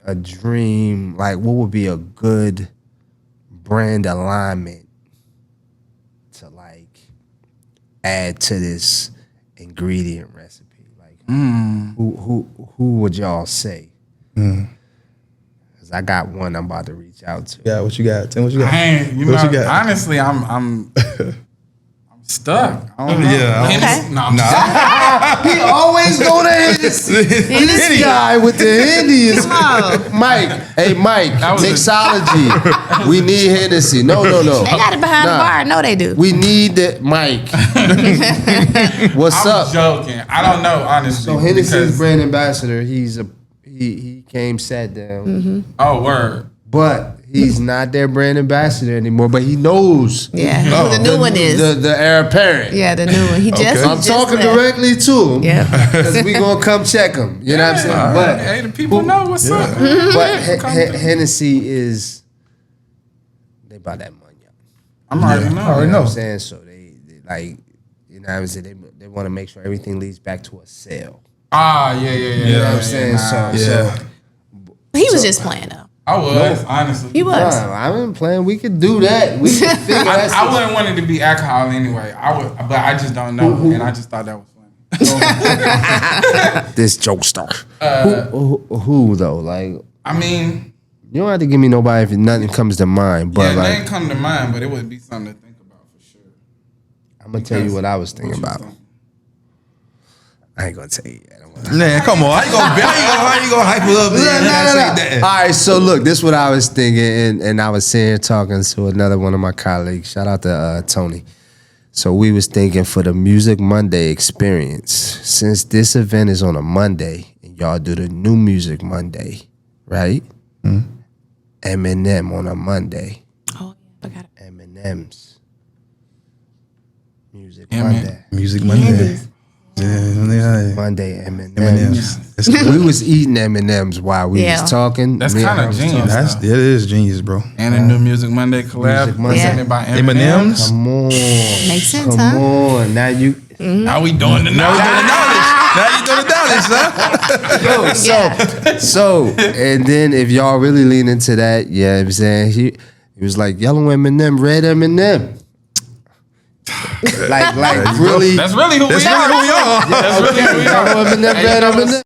a dream? Like, what would be a good brand alignment to like add to this ingredient recipe? Like, who would y'all say? Cause I got one I'm about to reach out to.
Yeah, what you got? Tim, what you got?
I ain't, you
What
know,
you got?
honestly, I'm stuck. I don't know.
Yeah, I don't-
Hennessy? No, I'm just
He always go to Hennessy. This guy with the Henny Mike. Hey, Mike,
was a-
mixology. We need Hennessy. No.
They got it behind the bar. No, they do.
We need that, Mike. What's
I'm
up?
joking. I don't know, honestly.
So Hennessy's
because-
brand ambassador. He came, sat down,
Oh, word.
but he's not their brand ambassador anymore. But he knows.
Yeah, who the new one is.
the heir apparent.
Yeah, the new one. He just.
I'm talking directly to him.
Yeah.
Because we gonna come check him. You know what I'm saying? But
Hey, the people know what's up.
But Hennessy is they buy that money up.
I'm already know.
You know what I'm saying? So they like, you know what I'm saying? They want to make sure everything leads back to a sale.
Ah, yeah.
You know what I'm saying? So
He was just playing though.
I was, honestly.
He was.
nah, I ain't playing. We could do that. We could figure that
I wouldn't want it to be alcohol anyway. I would, but I just don't know, and I just thought that was funny.
this jokester. Who though? Like,
I mean,
you don't have to give me nobody if nothing comes to mind. But
yeah,
like,
name come to mind, but it would be something to think about for sure.
I'm gonna tell you what I was
What
thinking
you
about.
think?
I ain't gonna tell you.
Man, come on. How you gonna hype it up?
No. All right, so look, this is what I was thinking, and I was sitting here talking to another one of my colleagues. Shout out to Tony. So we was thinking for the Music Monday experience, since this event is on a Monday, and y'all do the new Music Monday, right? Eminem on a Monday.
Oh, I got it.
Eminem's Music
Yeah,
Monday.
man.
Music Monday. Yeah.
Monday Eminem's.
M&M's. That's good.
We was eating M&M's while we
Yeah.
was talking.
That's
Me and
kinda
her was
genius.
talking.
It is genius, bro.
And a new Music Monday collab
Music Monday.
presented by
M&M's.
Come on.
Makes sense,
Come
huh?
on. Now you.
Now we doing the knowledge.
Now you doing the knowledge, huh?
So, and then if y'all really lean into that, yeah, I'm saying he was like yellow M&M, red M&M. like really.
That's really who we are.
That's really who we are.
That's really who we are.
Yellow M&M,
Hey,
red
you know
M&M.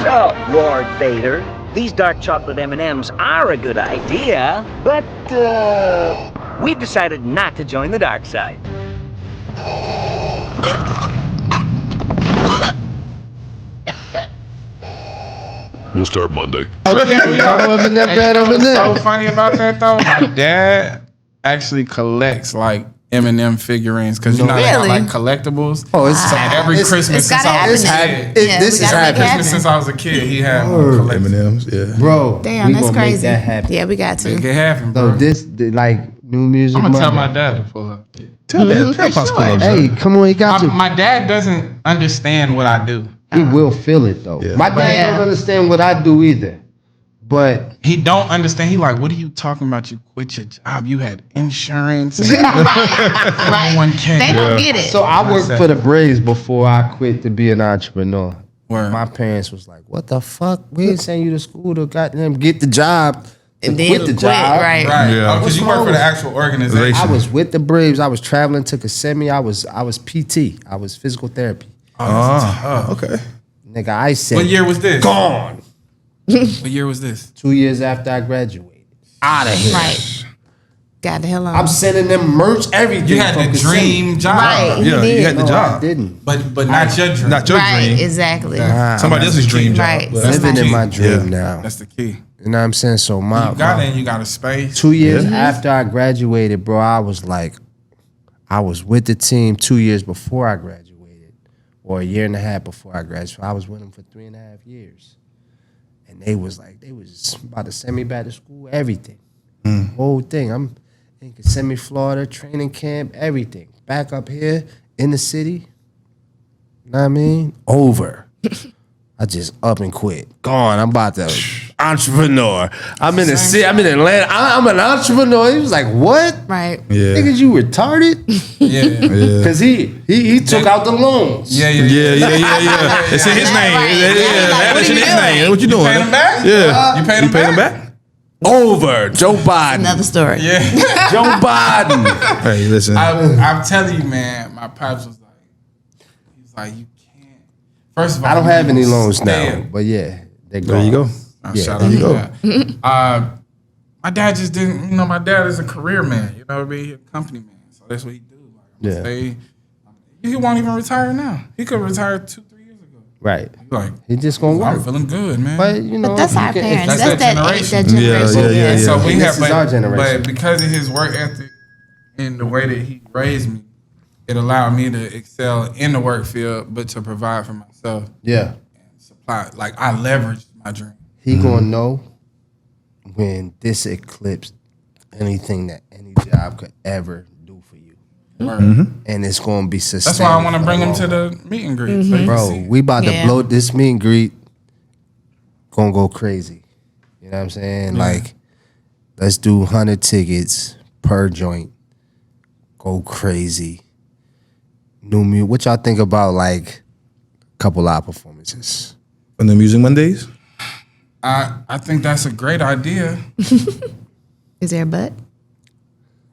So, Lord Vader, these dark chocolate M&Ms are a good idea, but, we've decided not to join the dark side.
We'll start Monday.
What's so funny about that though? My dad actually collects like M&M figurines because you know they got like collectibles.
Oh, it's
so every Christmas since I was a kid.
This is happening.
Christmas since I was a kid, he had
M&M's, yeah.
Bro,
Damn,
we
that's
gonna make
crazy.
that happen.
Yeah, we got to.
Make it happen,
So
bro.
like new music.
I'm gonna tell my
Monday.
dad to pull up.
Tell Pops pull up.
Hey, come on, you got to.
My dad doesn't understand what I do.
He will feel it though.
Yeah.
My dad don't understand what I do either. But
He don't understand. He like, what are you talking about? You quit your job. You had insurance. And
Right.
401k.
They don't get it.
so I worked for the Braves before I quit to be an entrepreneur.
Word.
My parents was like, "What the fuck? We ain't send you to school to goddamn get the job."
And then
quit the
quit,
job.
right.
Right.
Yeah.
Because you
What's
work for
wrong
the actual organization.
I was with the Braves. I was traveling to Kissimmee. I was PT. I was physical therapy.
Okay.
Nigga, I said,
What year was this?
gone.
What year was this?
2 years after I graduated. Out of here.
Right. Got the hell on.
I'm sending them merch, everything.
You had
from
the
Kissimmee.
dream job.
Right. He
Yeah,
did.
you had the
No, I
job.
didn't.
But not your dream.
Not your
Right,
dream.
exactly.
Somebody else's dream job.
Right.
but-
That's
Living
the
in
key.
my dream
Yeah.
now.
That's the key.
You know what I'm saying? So my,
You got
my
it and you got a space.
2 years after I graduated, bro, I was with the team 2 years before I graduated, or a year and a half before I graduated. So I was with them for 3.5 years. And they was about to send me back to school, everything. Whole thing. I'm in Kissimmee, Florida, training camp, everything. Back up here in the city. You know what I mean? Over. I just up and quit. Gone. I'm about to entrepreneur. I'm in the city. I'm in Atlanta. I'm an entrepreneur. He was like, what?
Right.
Yeah.
Niggas, you retarded?
Yeah.
Because he took out the loans.
Yeah.
It's in his name.
Right.
Yeah,
Like,
it's in his
what are you
name. What you doing?
Paying him back?
Yeah.
You paid him
paid him
back?
back?
Over. Joe Biden.
Another story.
Yeah.
Joe Biden.
Hey, listen.
I'm telling you, man, my pops was like, you can't. First of all,
I don't have
you
any
gonna
loans
stay
now.
in.
But yeah, they're gone.
There you go.
Yeah,
Shout
there
out
you
to
go.
that. My dad just didn't, my dad is a career man, you know what I mean? He's a company man. So that's what he do. Like,
Yeah.
stay, he won't even retire now. He could retire 2-3 years ago.
Right.
Like,
He just gonna
I'm
work.
feeling good, man.
But you know,
But that's
if you
our
can- if
parents.
that's
That's
that
that
generation.
generation.
Yeah.
So we
And
have,
this is our generation.
but because of his work ethic and the way that he raised me, it allowed me to excel in the work field, but to provide for myself
Yeah.
and supply. Like I leveraged my dream.
He gonna know when this eclipsed anything that any job could ever do for you. And it's gonna be sustained.
That's why I want to
for
bring
a
him
long
to the meet and greet. So you
Bro,
can see.
we about
Yeah.
to blow this meet and greet. Gonna go crazy. You know what I'm saying? Like, let's do 100 tickets per joint. Go crazy. New music. What y'all think about like a couple live performances?
On the Music Mondays?
I think that's a great idea.
Is there a butt?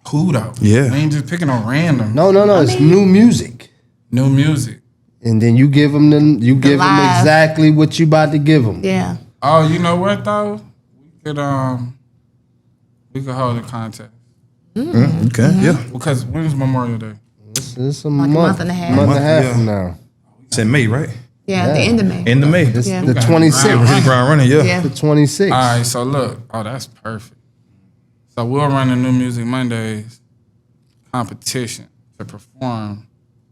Who though?
Yeah.
We ain't just picking on random.
No, it's new music.
New music.
And then you give them
live.
exactly what you about to give them.
Yeah.
Oh, you know what though? We could hold a contest
Okay, yeah.
because when's Memorial Day?
It's a
Like a month and a half.
Month and a half
Yeah.
from now.
It's in May, right?
Yeah, the end of May.
End of May.
It's
Yeah.
the
Okay.
26th.
Hit the ground running, yeah.
Yeah.
The 26th.
All right, so look. Oh, that's perfect. So we'll run the New Music Mondays competition to perform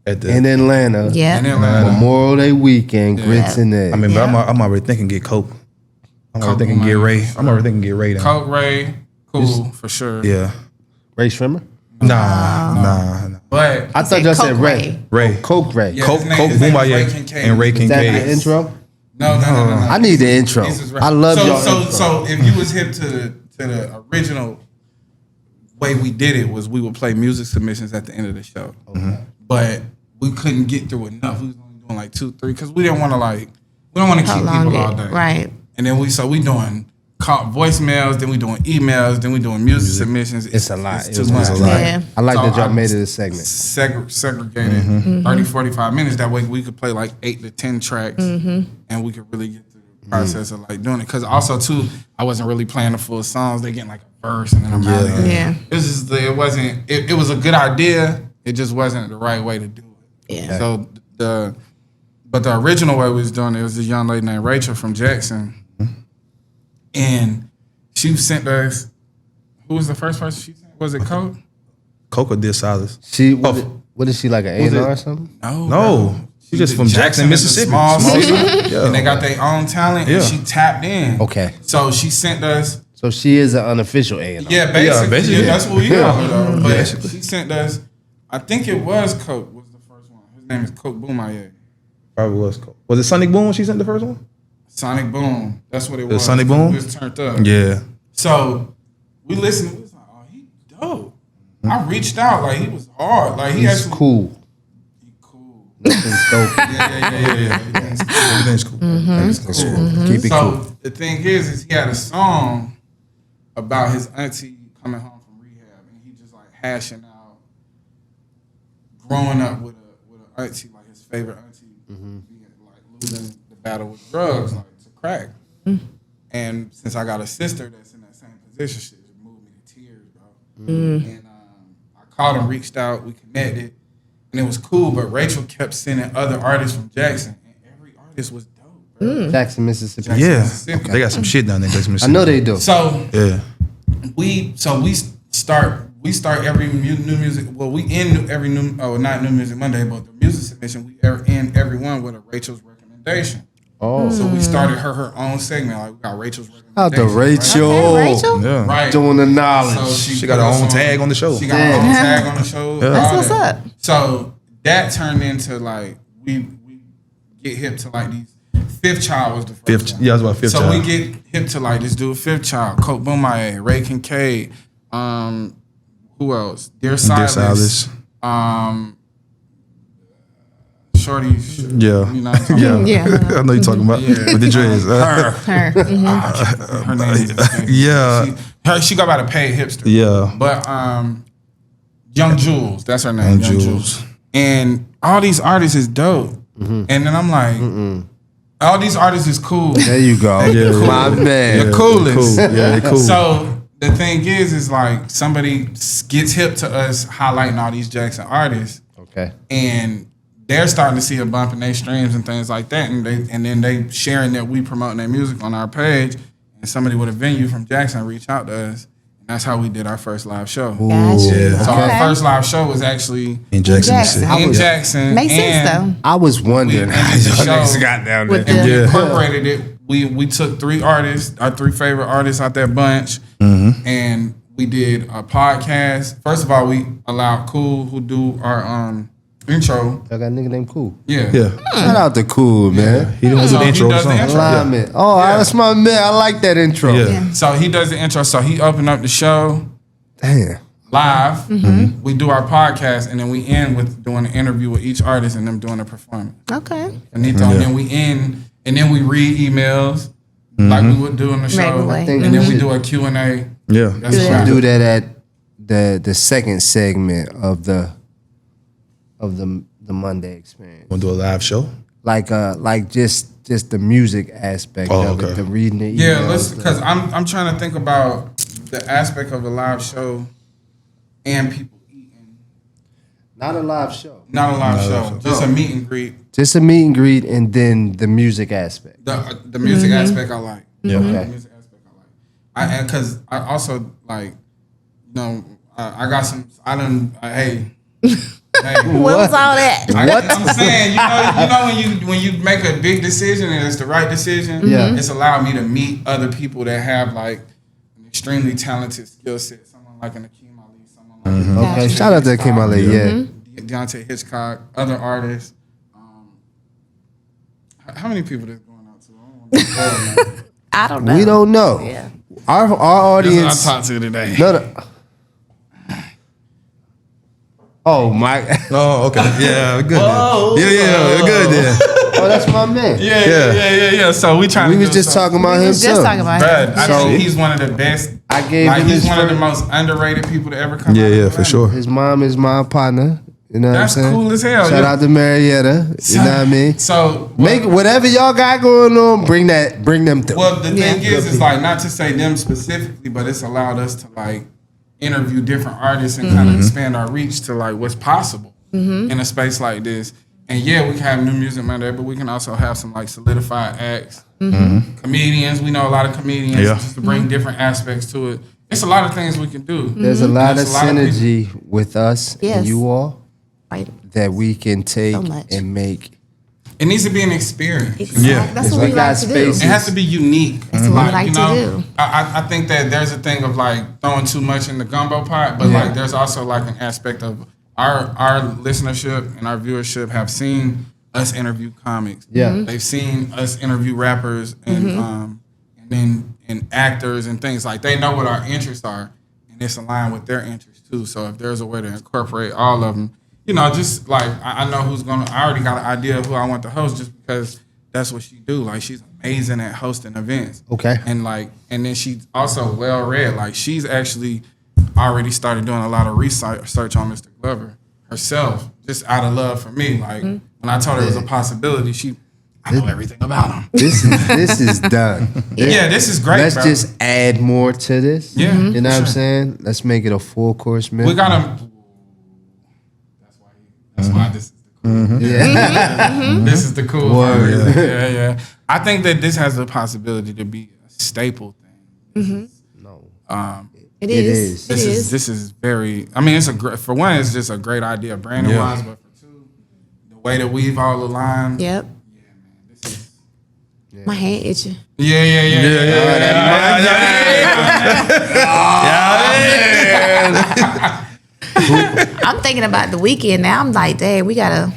At the,
In Atlanta.
Yeah.
in Atlanta.
Memorial Day weekend, grits in there.
I mean,
Yeah.
but I'm already thinking get Coke. I'm already
Coke
thinking get
might-
Ray. I'm already thinking get Ray down.
Coke Ray, cool for sure.
Yeah.
Ray Shrimmer?
Nah.
But
I thought y'all said
Coke
Ray.
Ray.
Coke Ray.
Yeah,
Coke,
his name-
Coke
his name is
Boomba
Ray Kincaid.
and Ray
Is that the
Kincaid.
intro?
no.
I need the intro.
This is
I love
so,
y'all
So,
intro.
so if you was hip to the original way we did it was we would play music submissions at the end of the show, but we couldn't get through enough. We was only doing like 2-3 because we didn't want to keep
Prolong
people all
it.
day.
Right.
And then we doing voicemails, then we doing emails, then we doing music submissions.
It's a lot.
It's
It
too
was
much.
a lot.
Yeah.
I like
So
that y'all
I-
made it a segment.
Segregated 30, 45 minutes. That way we could play like 8 to 10 tracks and we could really get through process of like doing it. Because also too, I wasn't really playing the full songs. They getting like a verse and then I'm out of here.
Yeah.
It wasn't. It was a good idea. It just wasn't the right way to do it.
Yeah.
So the original way we was doing it was this young lady named Rachel from Jackson, and she sent us. Who was the first person she sent? Was it Coke?
Coco did Silas.
What is she, like an A&R or something?
No. She just from Jackson,
is a
Mississippi.
Small city,
Yeah.
and they got their own talent, and she tapped in.
Okay.
So she sent us.
So she is an unofficial A&R.
Yeah, basically.
yeah.
That's what we call her, though. But
Basically.
she sent us. I think it was Coke. Was the first one? His name is Coke Boomaye.
Probably was Coco. Was it Sonic Boom when she sent the first one?
Sonic Boom. That's what it was.
Sonic Boom?
We was turned up.
Yeah.
So we listened. We was like, oh, he dope. I reached out. Like, he was hard. Like, he
He's
actually
cool.
He cool.
Nothing's dope.
Yeah.
Everything's cool. Everything's cool.
Keep it
So
cool.
the thing is he had a song about his auntie coming home from rehab, and he just like hashing out growing up with an auntie, like his favorite auntie, being, like losing the battle with drugs, like to crack. And since I got a sister that's in that same position, shit just moved me to tears, bro. And I called him, reached out, we connected, and it was cool. But Rachel kept sending other artists from Jackson, and every artist was dope, bro.
Jackson, Mississippi.
Yeah.
Mississippi.
They got some shit down there in Jackson,
I
Mississippi.
know they do.
So
Yeah.
we start every new music. Well, we end every not New Music Monday, but the music submission we end every one with a Rachel's recommendation.
Oh.
So we started her own segment. Like we got Rachel's recommendation.
Out to Rachel.
Okay, Rachel.
Yeah.
Right.
Doing the knowledge.
So
She got her
put us
own tag on the show.
She got her own tag on the show.
Yeah.
That's
all
what's
that.
up.
So that turned into like we get hip to like these. Fifth Child was the first one.
Yeah, I was about Fifth
So
Child.
we get hip to like this dude, Fifth Child, Coke Boomaye, Ray Kincaid, who else? Dear Silas. Shorty.
Yeah.
You know what I'm talking about?
Yeah.
I know you're talking about.
Yeah.
With the dreads.
Her.
Her name is
Yeah.
She go by the paid hipster.
Yeah.
But Young Jules, that's her name.
Young
Young
Jules.
Jules. And all these artists is dope. And then I'm like, all these artists is cool.
There you go.
Yeah.
My man.
The coolest.
Cool. Yeah, they cool.
So the thing is like somebody gets hip to us highlighting all these Jackson artists,
Okay.
and they're starting to see a bump in their streams and things like that, and then they sharing that we promoting their music on our page, and somebody with a venue from Jackson reach out to us, and that's how we did our first live show.
Gotcha.
Yeah.
So
Okay.
our first live show was actually
In Jackson,
Jackson.
Mississippi.
in Jackson.
Makes sense though.
I was wondering how
ended the
y'all
show
niggas got down
With
there.
the-
We
Yeah.
incorporated it. We took 3 artists, our 3 favorite artists out that bunch, and we did a podcast. First of all, we allowed Cool, who do our intro.
Y'all got a nigga named Cool.
Yeah.
Yeah.
Shout out to Cool, man.
He does
So
the
he
intro
does the
song.
intro.
Alignment. Oh, that's my man. I like that intro.
Yeah.
So he does the intro. So he opened up the show
Damn.
live. We do our podcast, and then we end with doing an interview with each artist and them doing a performance.
Okay.
And then we end, and then we read emails like we would do in the show,
Regularly.
and then we do a Q&A.
Yeah.
That's
Yeah.
what I
Do that at the second segment of the Monday experience.
Want to do a live show?
Like just the music aspect
Oh,
of
okay.
it, the reading the emails.
Yeah, listen, because I'm trying to think about the aspect of a live show and people eating.
Not a live show.
Not a live show, just a meet and greet.
Just a meet and greet and then the music aspect.
The music aspect I like.
Yeah.
The
Okay.
music aspect I like. Because I also like, I got some. Hey.
What was all that?
I'm saying, when you make a big decision and it's the right decision,
Yeah.
it's allowed me to meet other people that have like an extremely talented skill set. Someone like an Akeem Ali, someone like
Okay. Shout out to Kim Ali. Yeah.
Deante Hitchcock, other artists. How many people this going out to?
I don't know.
We don't know.
Yeah.
Our audience.
That's who I talked to today.
No. Oh my!
Oh, okay. Yeah, we're good. Yeah, we're good then.
Oh, that's my man.
Yeah. So we trying.
We was just talking about him
Just
too.
talking about
Bruh, I
So-
think he's one of the best.
I gave
Like
him
he's
his
one of the
first-
most underrated people to ever come. out of
Yeah,
Atlanta.
for sure.
His mom is my partner. You know
That's
what I'm saying?
cool as hell.
Shout out to Marietta. You know what I mean?
So
make whatever y'all got going on, bring them through.
Well, the thing is like not to say them specifically, but it's allowed us to like interview different artists and kind of expand our reach to like what's possible in a space like this. And yeah, we can have new music Monday, but we can also have some like solidified acts, comedians. We know a lot of comedians just to bring different aspects to it. It's a lot of things we can do.
There's a lot of synergy with us and you all that we can take and make.
It needs to be an experience.
Exactly. That's what we like to do.
It has to be unique.
That's what we like to do.
I think that there's a thing of like throwing too much in the gumbo pot, but like there's also like an aspect of our listenership and our viewership have seen us interview comics.
Yeah.
They've seen us interview rappers and actors and things like they know what our interests are and it's aligned with their interests too. So if there's a way to incorporate all of them, you know, just like I know I already got an idea of who I want to host just because that's what she do. Like she's amazing at hosting events.
Okay.
And then she's also well read. Like she's actually already started doing a lot of research on Mr. Glover herself, just out of love for me. Like when I told her it was a possibility, I know everything about him.
This is done.
This is great.
Let's
bro.
just add more to this.
Yeah,
you know what I'm
sure.
saying? Let's make it a full course meal.
We gotta. That's why this is the cool. This is the cool part. Yeah. I think that this has the possibility to be a staple thing.
It is.
This is very. I mean, it's a great. For one, it's just a great idea, branding wise. But for two, the way that we've all aligned.
Yep. My hand itching. I'm thinking about the weekend now. I'm like, dang, we gotta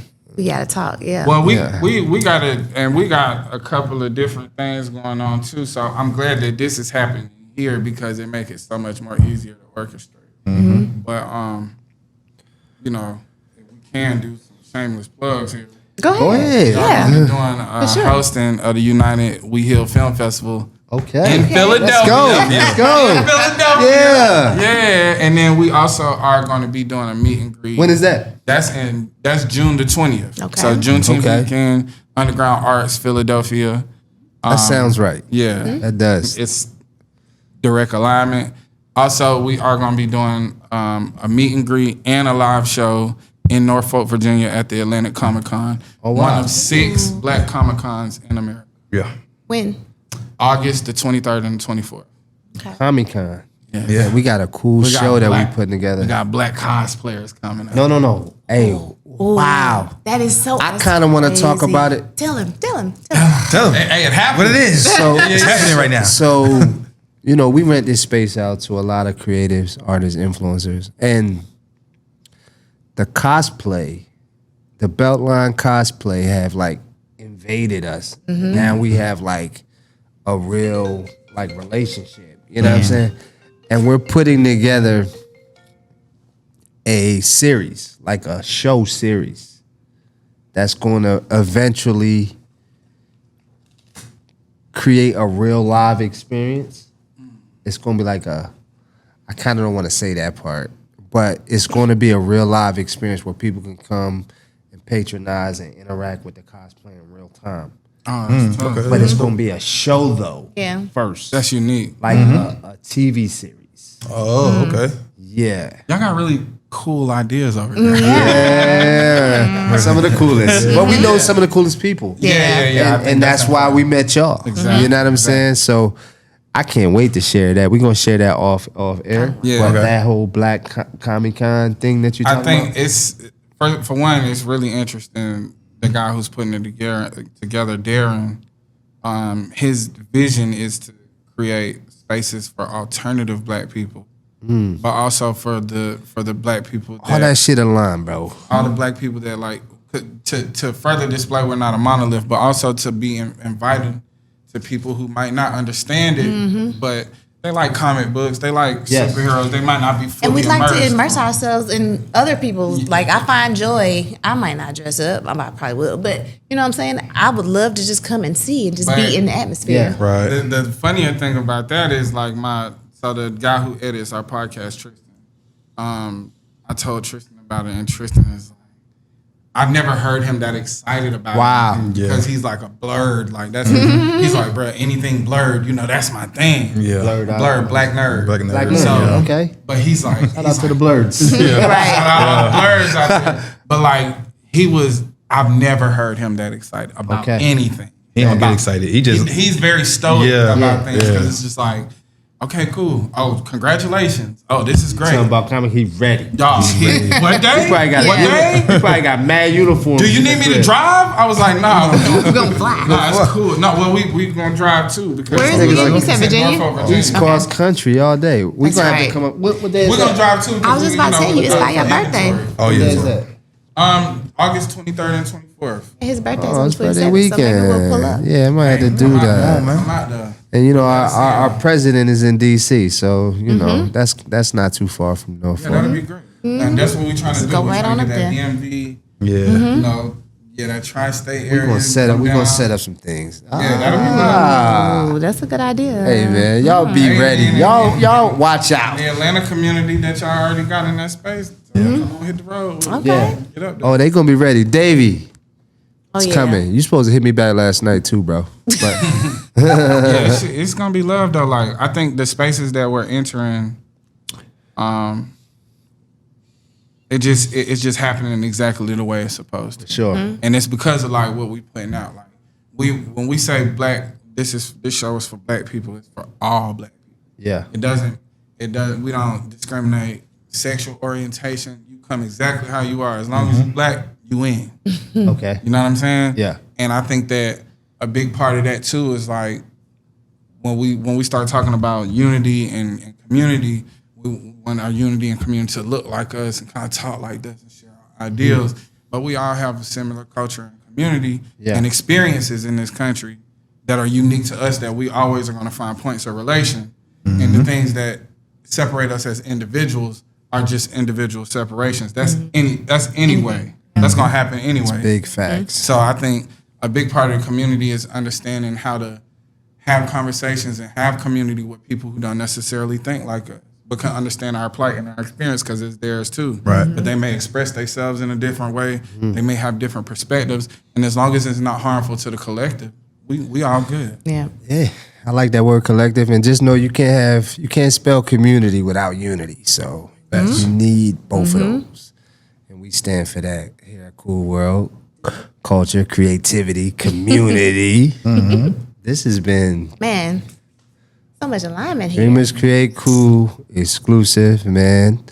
talk. Yeah.
Well, we got it, and we got a couple of different things going on too. So I'm glad that this is happening here because it makes it so much more easier to orchestrate. But you know, if we can do some shameless plugs here.
Go ahead.
I'm doing hosting of the United We Heal Film Festival.
Okay.
In Philadelphia.
Let's go.
In Philadelphia. Yeah. And then we also are going to be doing a meet and greet.
When is that?
That's June the 20th.
Okay.
So Juneteenth weekend, Underground Arts, Philadelphia.
That sounds right.
Yeah.
That does.
It's direct alignment. Also, we are going to be doing a meet and greet and a live show in Norfolk, Virginia at the Atlantic Comic Con.
Oh, wow.
One of 6 Black Comic Cons in America.
Yeah.
When?
August the 23rd and the 24th.
Comic Con.
Yeah.
We got a cool show that we putting together.
We got black cosplayers coming up.
No. Hey, wow.
That is so.
I kind of want to talk about it.
Tell him.
Tell them
Hey, it happened.
what it is.
So
It's happening right now.
So, you know, we rent this space out to a lot of creatives, artists, influencers, and the cosplay, the Beltline cosplay have like invaded us. Now we have like a real like relationship. You know what I'm saying? And we're putting together a series, like a show series, that's going to eventually create a real live experience. It's going to be like I kind of don't want to say that part, but it's going to be a real live experience where people can come and patronize and interact with the cosplay in real time.
Okay.
But it's going to be a show though.
Yeah.
First.
That's unique.
Like a TV series.
Oh, okay.
Yeah.
Y'all got really cool ideas over there.
Yeah. Some of the coolest. But we know some of the coolest people.
Yeah.
And that's why we met y'all.
Exactly.
You know what I'm saying? So I can't wait to share that. We're going to share that off air.
Yeah.
But
Okay.
that whole Black Comic Con thing that you talking
I think
about.
it's, for one, it's really interesting. The guy who's putting it together, Darren, his vision is to create spaces for alternative Black people, but also for the Black people.
All that shit aligned, bro.
All the Black people that like to further display we're not a monolith, but also to be invited to people who might not understand it, but they like comic books, they like superheroes. They might not be fully
And we like
immersed.
to immerse ourselves in other people's. Like, I find joy. I might not dress up. I probably will. But, you know what I'm saying? I would love to just come and see and just be in the atmosphere.
Yeah.
Right.
The funnier thing about that is like the guy who edits our podcast, Tristan. I told Tristan about it, and Tristan is like, I've never heard him that excited about it because he's like a blurred, like that's he's like, bro, anything blurred, you know, that's my thing.
Yeah.
Blurred, black nerd.
Black nerd.
Black nerd.
So,
Okay.
But he's like,
Shout out to the blurs.
shout out all the blurs out there. But like I've never heard him that excited about anything.
He don't get excited.
He's very stoic about things because
Yeah.
it's just like, okay, cool. Oh, congratulations. Oh, this is great.
Talking about coming, he ready.
Dog, what day?
He probably got mad uniforms.
Do you need me to drive? I was like, nah.
We're gonna fly.
Nah, it's cool. No, well, we gonna drive too because
Where is it again? You said Virginia?
Norfolk,
We just cross country all day. We
That's
gonna have
right.
to come up. What day is
We're
that?
gonna drive too.
I was just about to tell you, it's like your birthday.
Oh
What day is
yeah.
that?
August 23rd and 24th.
His birthday's
Oh,
on
it's
27th,
birthday
so maybe
weekend.
we'll pull up.
Yeah, I might have to do that.
I'm out there.
And you know, our president is in DC, so you know that's not too far from Norfolk.
Yeah, that'd be great. And that's what we're trying to do.
go
We're
right
trying
on
to
up
get that
there.
DMV,
Yeah.
you know, that tri-state area.
We're gonna set up. We're gonna set up some things.
Yeah, that'll be good.
Oh, that's a good idea.
Hey man, y'all be
Hey,
ready.
man.
Y'all watch out.
The Atlanta community that y'all already got in that space, come on, hit the road.
Okay.
Yeah.
Get up there.
Oh, they gonna be ready. Davey,
Oh,
it's
yeah.
coming. You supposed to hit me back last night too, bro. But
Yeah, it's gonna be love though. Like I think the spaces that we're entering, it's just happening exactly the way it's supposed to.
sure.
And it's because of like what we putting out. Like when we say black, this show is for black people. It's for all black people.
Yeah.
It doesn't. We don't discriminate sexual orientation. You come exactly how you are. As long as you black, you in.
Okay.
You know what I'm saying?
Yeah.
And I think that a big part of that too is like when we start talking about unity and community, we want our unity and community to look like us and kind of talk like this and share our ideals. But we all have a similar culture and community and experiences in this country that are unique to us that we always are going to find points of relation. And the things that separate us as individuals are just individual separations. That's anyway. That's gonna happen anyway.
Big facts.
So I think a big part of the community is understanding how to have conversations and have community with people who don't necessarily think like us, but can understand our plight and our experience because it's theirs too.
Right.
But they may express themselves in a different way. They may have different perspectives, and as long as it's not harmful to the collective, we all good.
Yeah.
Yeah. I like that word collective, and just know you can't spell community without unity. So you need both of those, and we stand for that here at Cool World. Culture, creativity, community. This has been
Man, so much alignment here.
Dreamers Create Cool exclusive, man.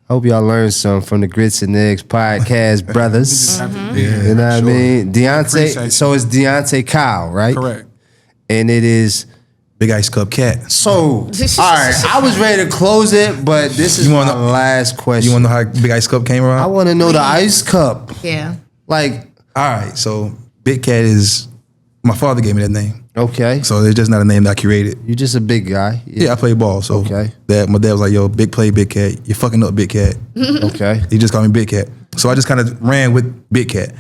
Hope y'all learned something from the Grits and Eggs podcast, brothers. You know what I mean? Deante. So it's Deante Kyle, right?
Correct.
And it is.
Big Ice Cup Cat.
So, all right, I was ready to close it, but this is my last question.
You want to know how Big Ice Cup came around?
I want to know the ice cup.
Yeah.
Like,
all right, so Big Cat is my father gave me that name.
Okay.
So it's just not a name that I created.
You just a big guy.
Yeah, I play ball. So
Okay.
my dad was like, "Yo, big play, Big Cat. You're fucking up, Big Cat."
Okay.
He just called me Big Cat. So I just kind of ran with Big Cat.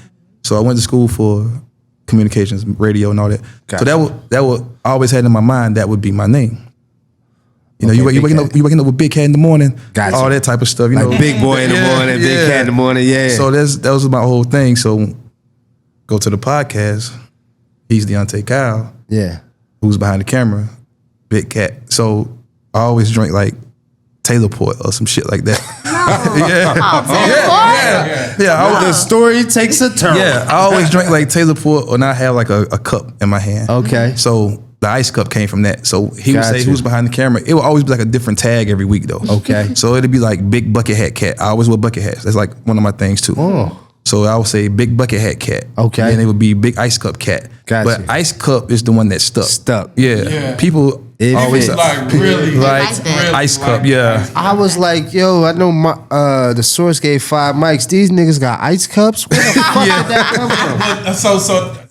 So I went to school for communications, radio, and all that.
Gotcha.
So that would I always had in my mind that would be my name. You know,
Okay,
you waking up with Big Cat in the morning,
Gotcha.
all that type of stuff. You
Like
know,
big boy in the morning, big cat in the morning. Yeah.
So that was my whole thing. So go to the podcast. He's Deante Kyle,
yeah.
who's behind the camera, Big Cat. So I always drink like Taylor Port or some shit like that.
The story takes a turn.
Yeah, I always drink like Taylor Port, or not have like a cup in my hand.
Okay.
So the ice cup came from that. So he would
Got
say
you.
who's behind the camera. It would always be like a different tag every week though.
Okay.
So it'd be like Big Bucket Hat Cat. I always wear bucket hats. That's like one of my things too.
Oh.
So I would say Big Bucket Hat Cat.
Okay.
And it would be Big Ice Cup Cat.
Got
But
you.
Ice Cup is the one that stuck.
Stuck.
Yeah. People
It
always
fits.
Like really,
like
like that.
Ice Cup. Yeah.
I was like, yo, I know my the source gave 5 mics. These niggas got ice cups. Where the fuck did that come from?
So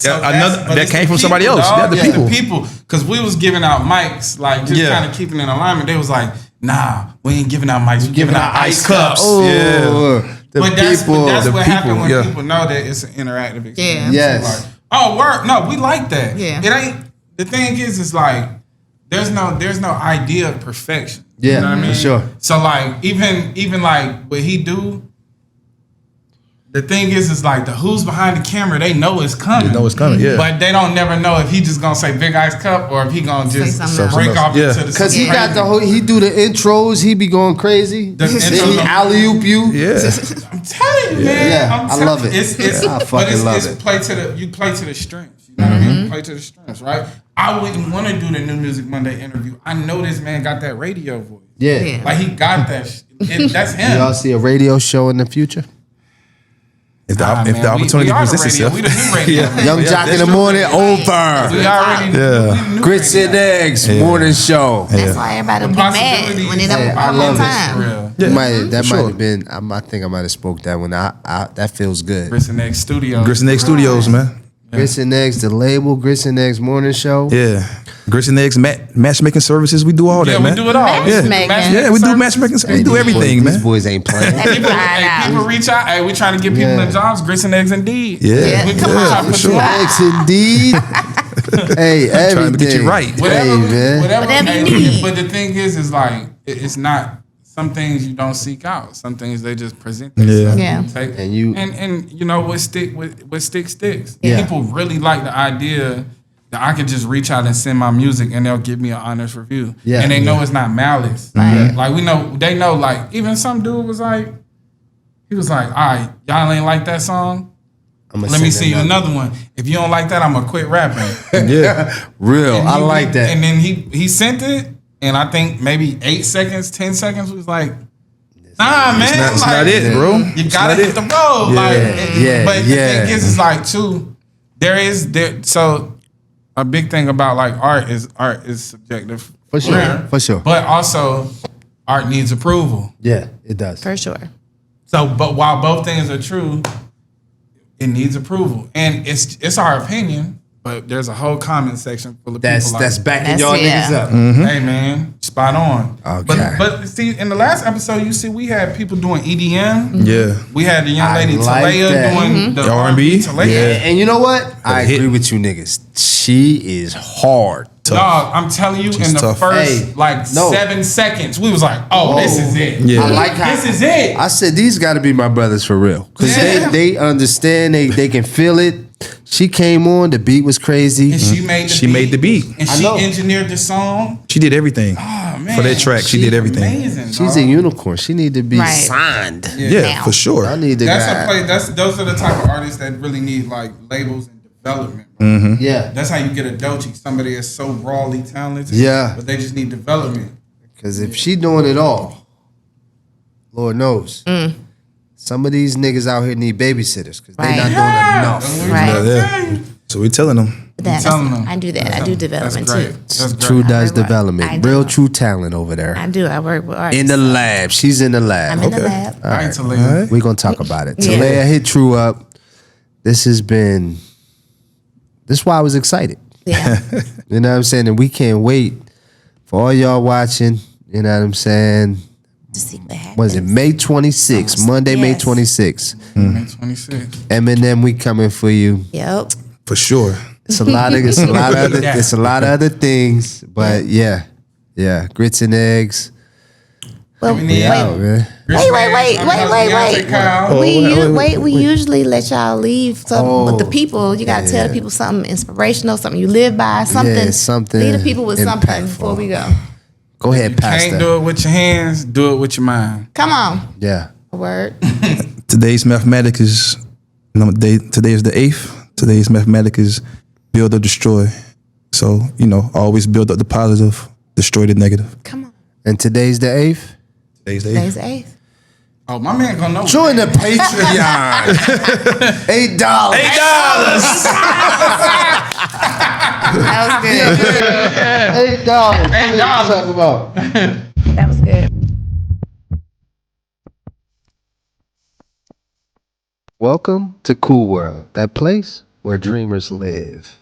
Yeah,
that's- but
that
it's
came
the
from somebody
people,
else.
dog.
They're the
Yeah, the people. Because we was giving out mics, like just
Yeah.
kind of keeping in alignment. They was like, nah, we ain't giving out mics. We giving out ice cups.
Oh, the
But that's
people.
what
the
happened when
people, yeah.
people know that it's an interactive experience.
Yeah.
Yes.
Like, oh, word. No, we like that.
Yeah.
It ain't. The thing is like, there's no idea of perfection.
Yeah,
You know what I
for
mean?
sure.
So like, even like what he do, the thing is like the who's behind the camera, they know it's coming.
They know it's coming, yeah.
But they don't never know if he just gonna say Big Ice Cup or if he gonna just
something
break off into the
Cause he got the whole, he do the intros, he be going crazy.
The
Then
intros
he
are-
alley oop you.
Yeah.
I'm telling you, man.
Yeah,
I'm
I
telling
love
you.
it.
It's
I
but
fucking love
it's
it.
you play to the strengths. You know what I mean? You play to the strengths, right? I wouldn't want to do the New Music Monday interview. I know this man got that radio voice.
Yeah.
Like he got that. That's him.
Y'all see a radio show in the future?
If the opportunity presents itself.
We the new radio.
Young Jock in the morning, over.
We already
Yeah.
Grits and Eggs morning show.
That's why everybody will be mad when it don't
I
come
love
on
it.
time.
That
sure.
might have been. I think I might have spoke that one. That feels good.
Grits and Eggs Studios.
Grits and Eggs Studios, man.
Grits and Eggs, the label. Grits and Eggs morning show.
Yeah. Grits and Eggs matchmaking services. We do all that,
Yeah,
man.
we do it all.
Matchmaking.
Yeah, we do matchmaking. We do everything,
These
man.
boys ain't playing.
People reach out. Hey, we trying to get people
Yeah.
in jobs. Grits and Eggs indeed.
Yeah.
We
Come
try
on.
to put
sure.
you on.
Eggs indeed. Hey, everything.
Trying to get you right.
Whatever,
Hey, man.
Whatever you
hey,
need.
But the thing is like it's not. Some things you don't seek out. Some things they just present themselves.
Yeah.
Take-
And you-
and you know what sticks.
Yeah.
People really like the idea that I can just reach out and send my music and they'll give me an honest review.
Yeah.
And they know it's not malice. Like they know like even some dude was like, he was like, all right, y'all ain't like that song? Let me see you another one. If you don't like that, I'm gonna quit rapping.
Yeah, real.
And
I
he-
like that.
And then he sent it, and I think maybe 8 seconds, 10 seconds was like, nah, man,
It's
like,
not it, bro.
You gotta hit the road,
Yeah,
But
yeah.
the thing is like too, so a big thing about like art is subjective,
For sure. For sure.
But also, art needs approval.
Yeah, it does.
For sure.
So, but while both things are true, it needs approval, and it's our opinion. But there's a whole comment section full of people
That's
like,
backing
That's-
y'all
yeah.
niggas up.
Hey man, spot on.
Okay.
But see, in the last episode, you see we had people doing EDM.
Yeah.
We had the young
I
lady
like
Talaya
that.
doing the
R&B.
Talaya.
Yeah, and you know what? I
hit.
agree with you niggas. She is hard.
Dog, I'm telling you,
She's
in the
tough.
first
Hey,
like
no.
7 seconds, we was like, "Oh, this is it.
Yeah.
I like how
This is it."
I said these got to be my brothers for real because
Yeah.
they understand. They can feel it. She came on. The beat was crazy.
And she made the
She
beat.
made the beat.
and
I
she
know.
engineered the song.
She did everything.
Oh man,
For that track, she did everything.
Amazing.
She's
dog.
a unicorn. She need to be
Right.
signed.
Yeah,
Now.
for sure.
I need to.
Those are the type of artists that really need like labels and development.
Yeah,
That's how you get a Doechii, somebody that's so rawly talented.
Yeah.
But they just need development.
because if she doing it all, Lord knows. Some of these niggas out here need babysitters because they
Right.
not doing enough.
Right.
Yeah. So we're telling them.
telling them.
I do that. I do development
That's great.
too.
That's great.
True does
I do.
development.
I
Real
do.
true talent over there.
I do. I work with artists.
In the lab. She's in the lab.
I'm in the lab.
All right, Talaya.
We're going to talk about it.
Yeah.
Talaya hit True up. This is why I was excited.
Yeah.
You know what I'm saying? And we can't wait for all y'all watching. You know what I'm saying?
To see what happens.
Was it May 26th? Monday, May
Yes.
26th.
May 26.
Eminem, we coming for you.
Yep.
For sure.
It's a lot of other things, but yeah. Grits and Eggs.
Well,
We
wait,
need
Out, man.
wait. We usually let y'all leave something with the people. You gotta tell the people something inspirational, something you live by, something.
Yeah, something
Leave the people with something
impactful.
before we go.
Go ahead,
Can't
Pastor.
do it with your hands. Do it with your mind.
Come on.
Yeah.
A word.
Today's mathematics is today is the 8th. Today's mathematics is build or destroy. So, always build up the positive, destroy the negative.
Come on.
And today's the 8th.
Today's the 8th.
Today's the 8th.
Oh, my man gonna know.
Join the Patreon. $8.
That was good.
$8. Talk about.
That was good.
Welcome to Cool World, that place where dreamers live.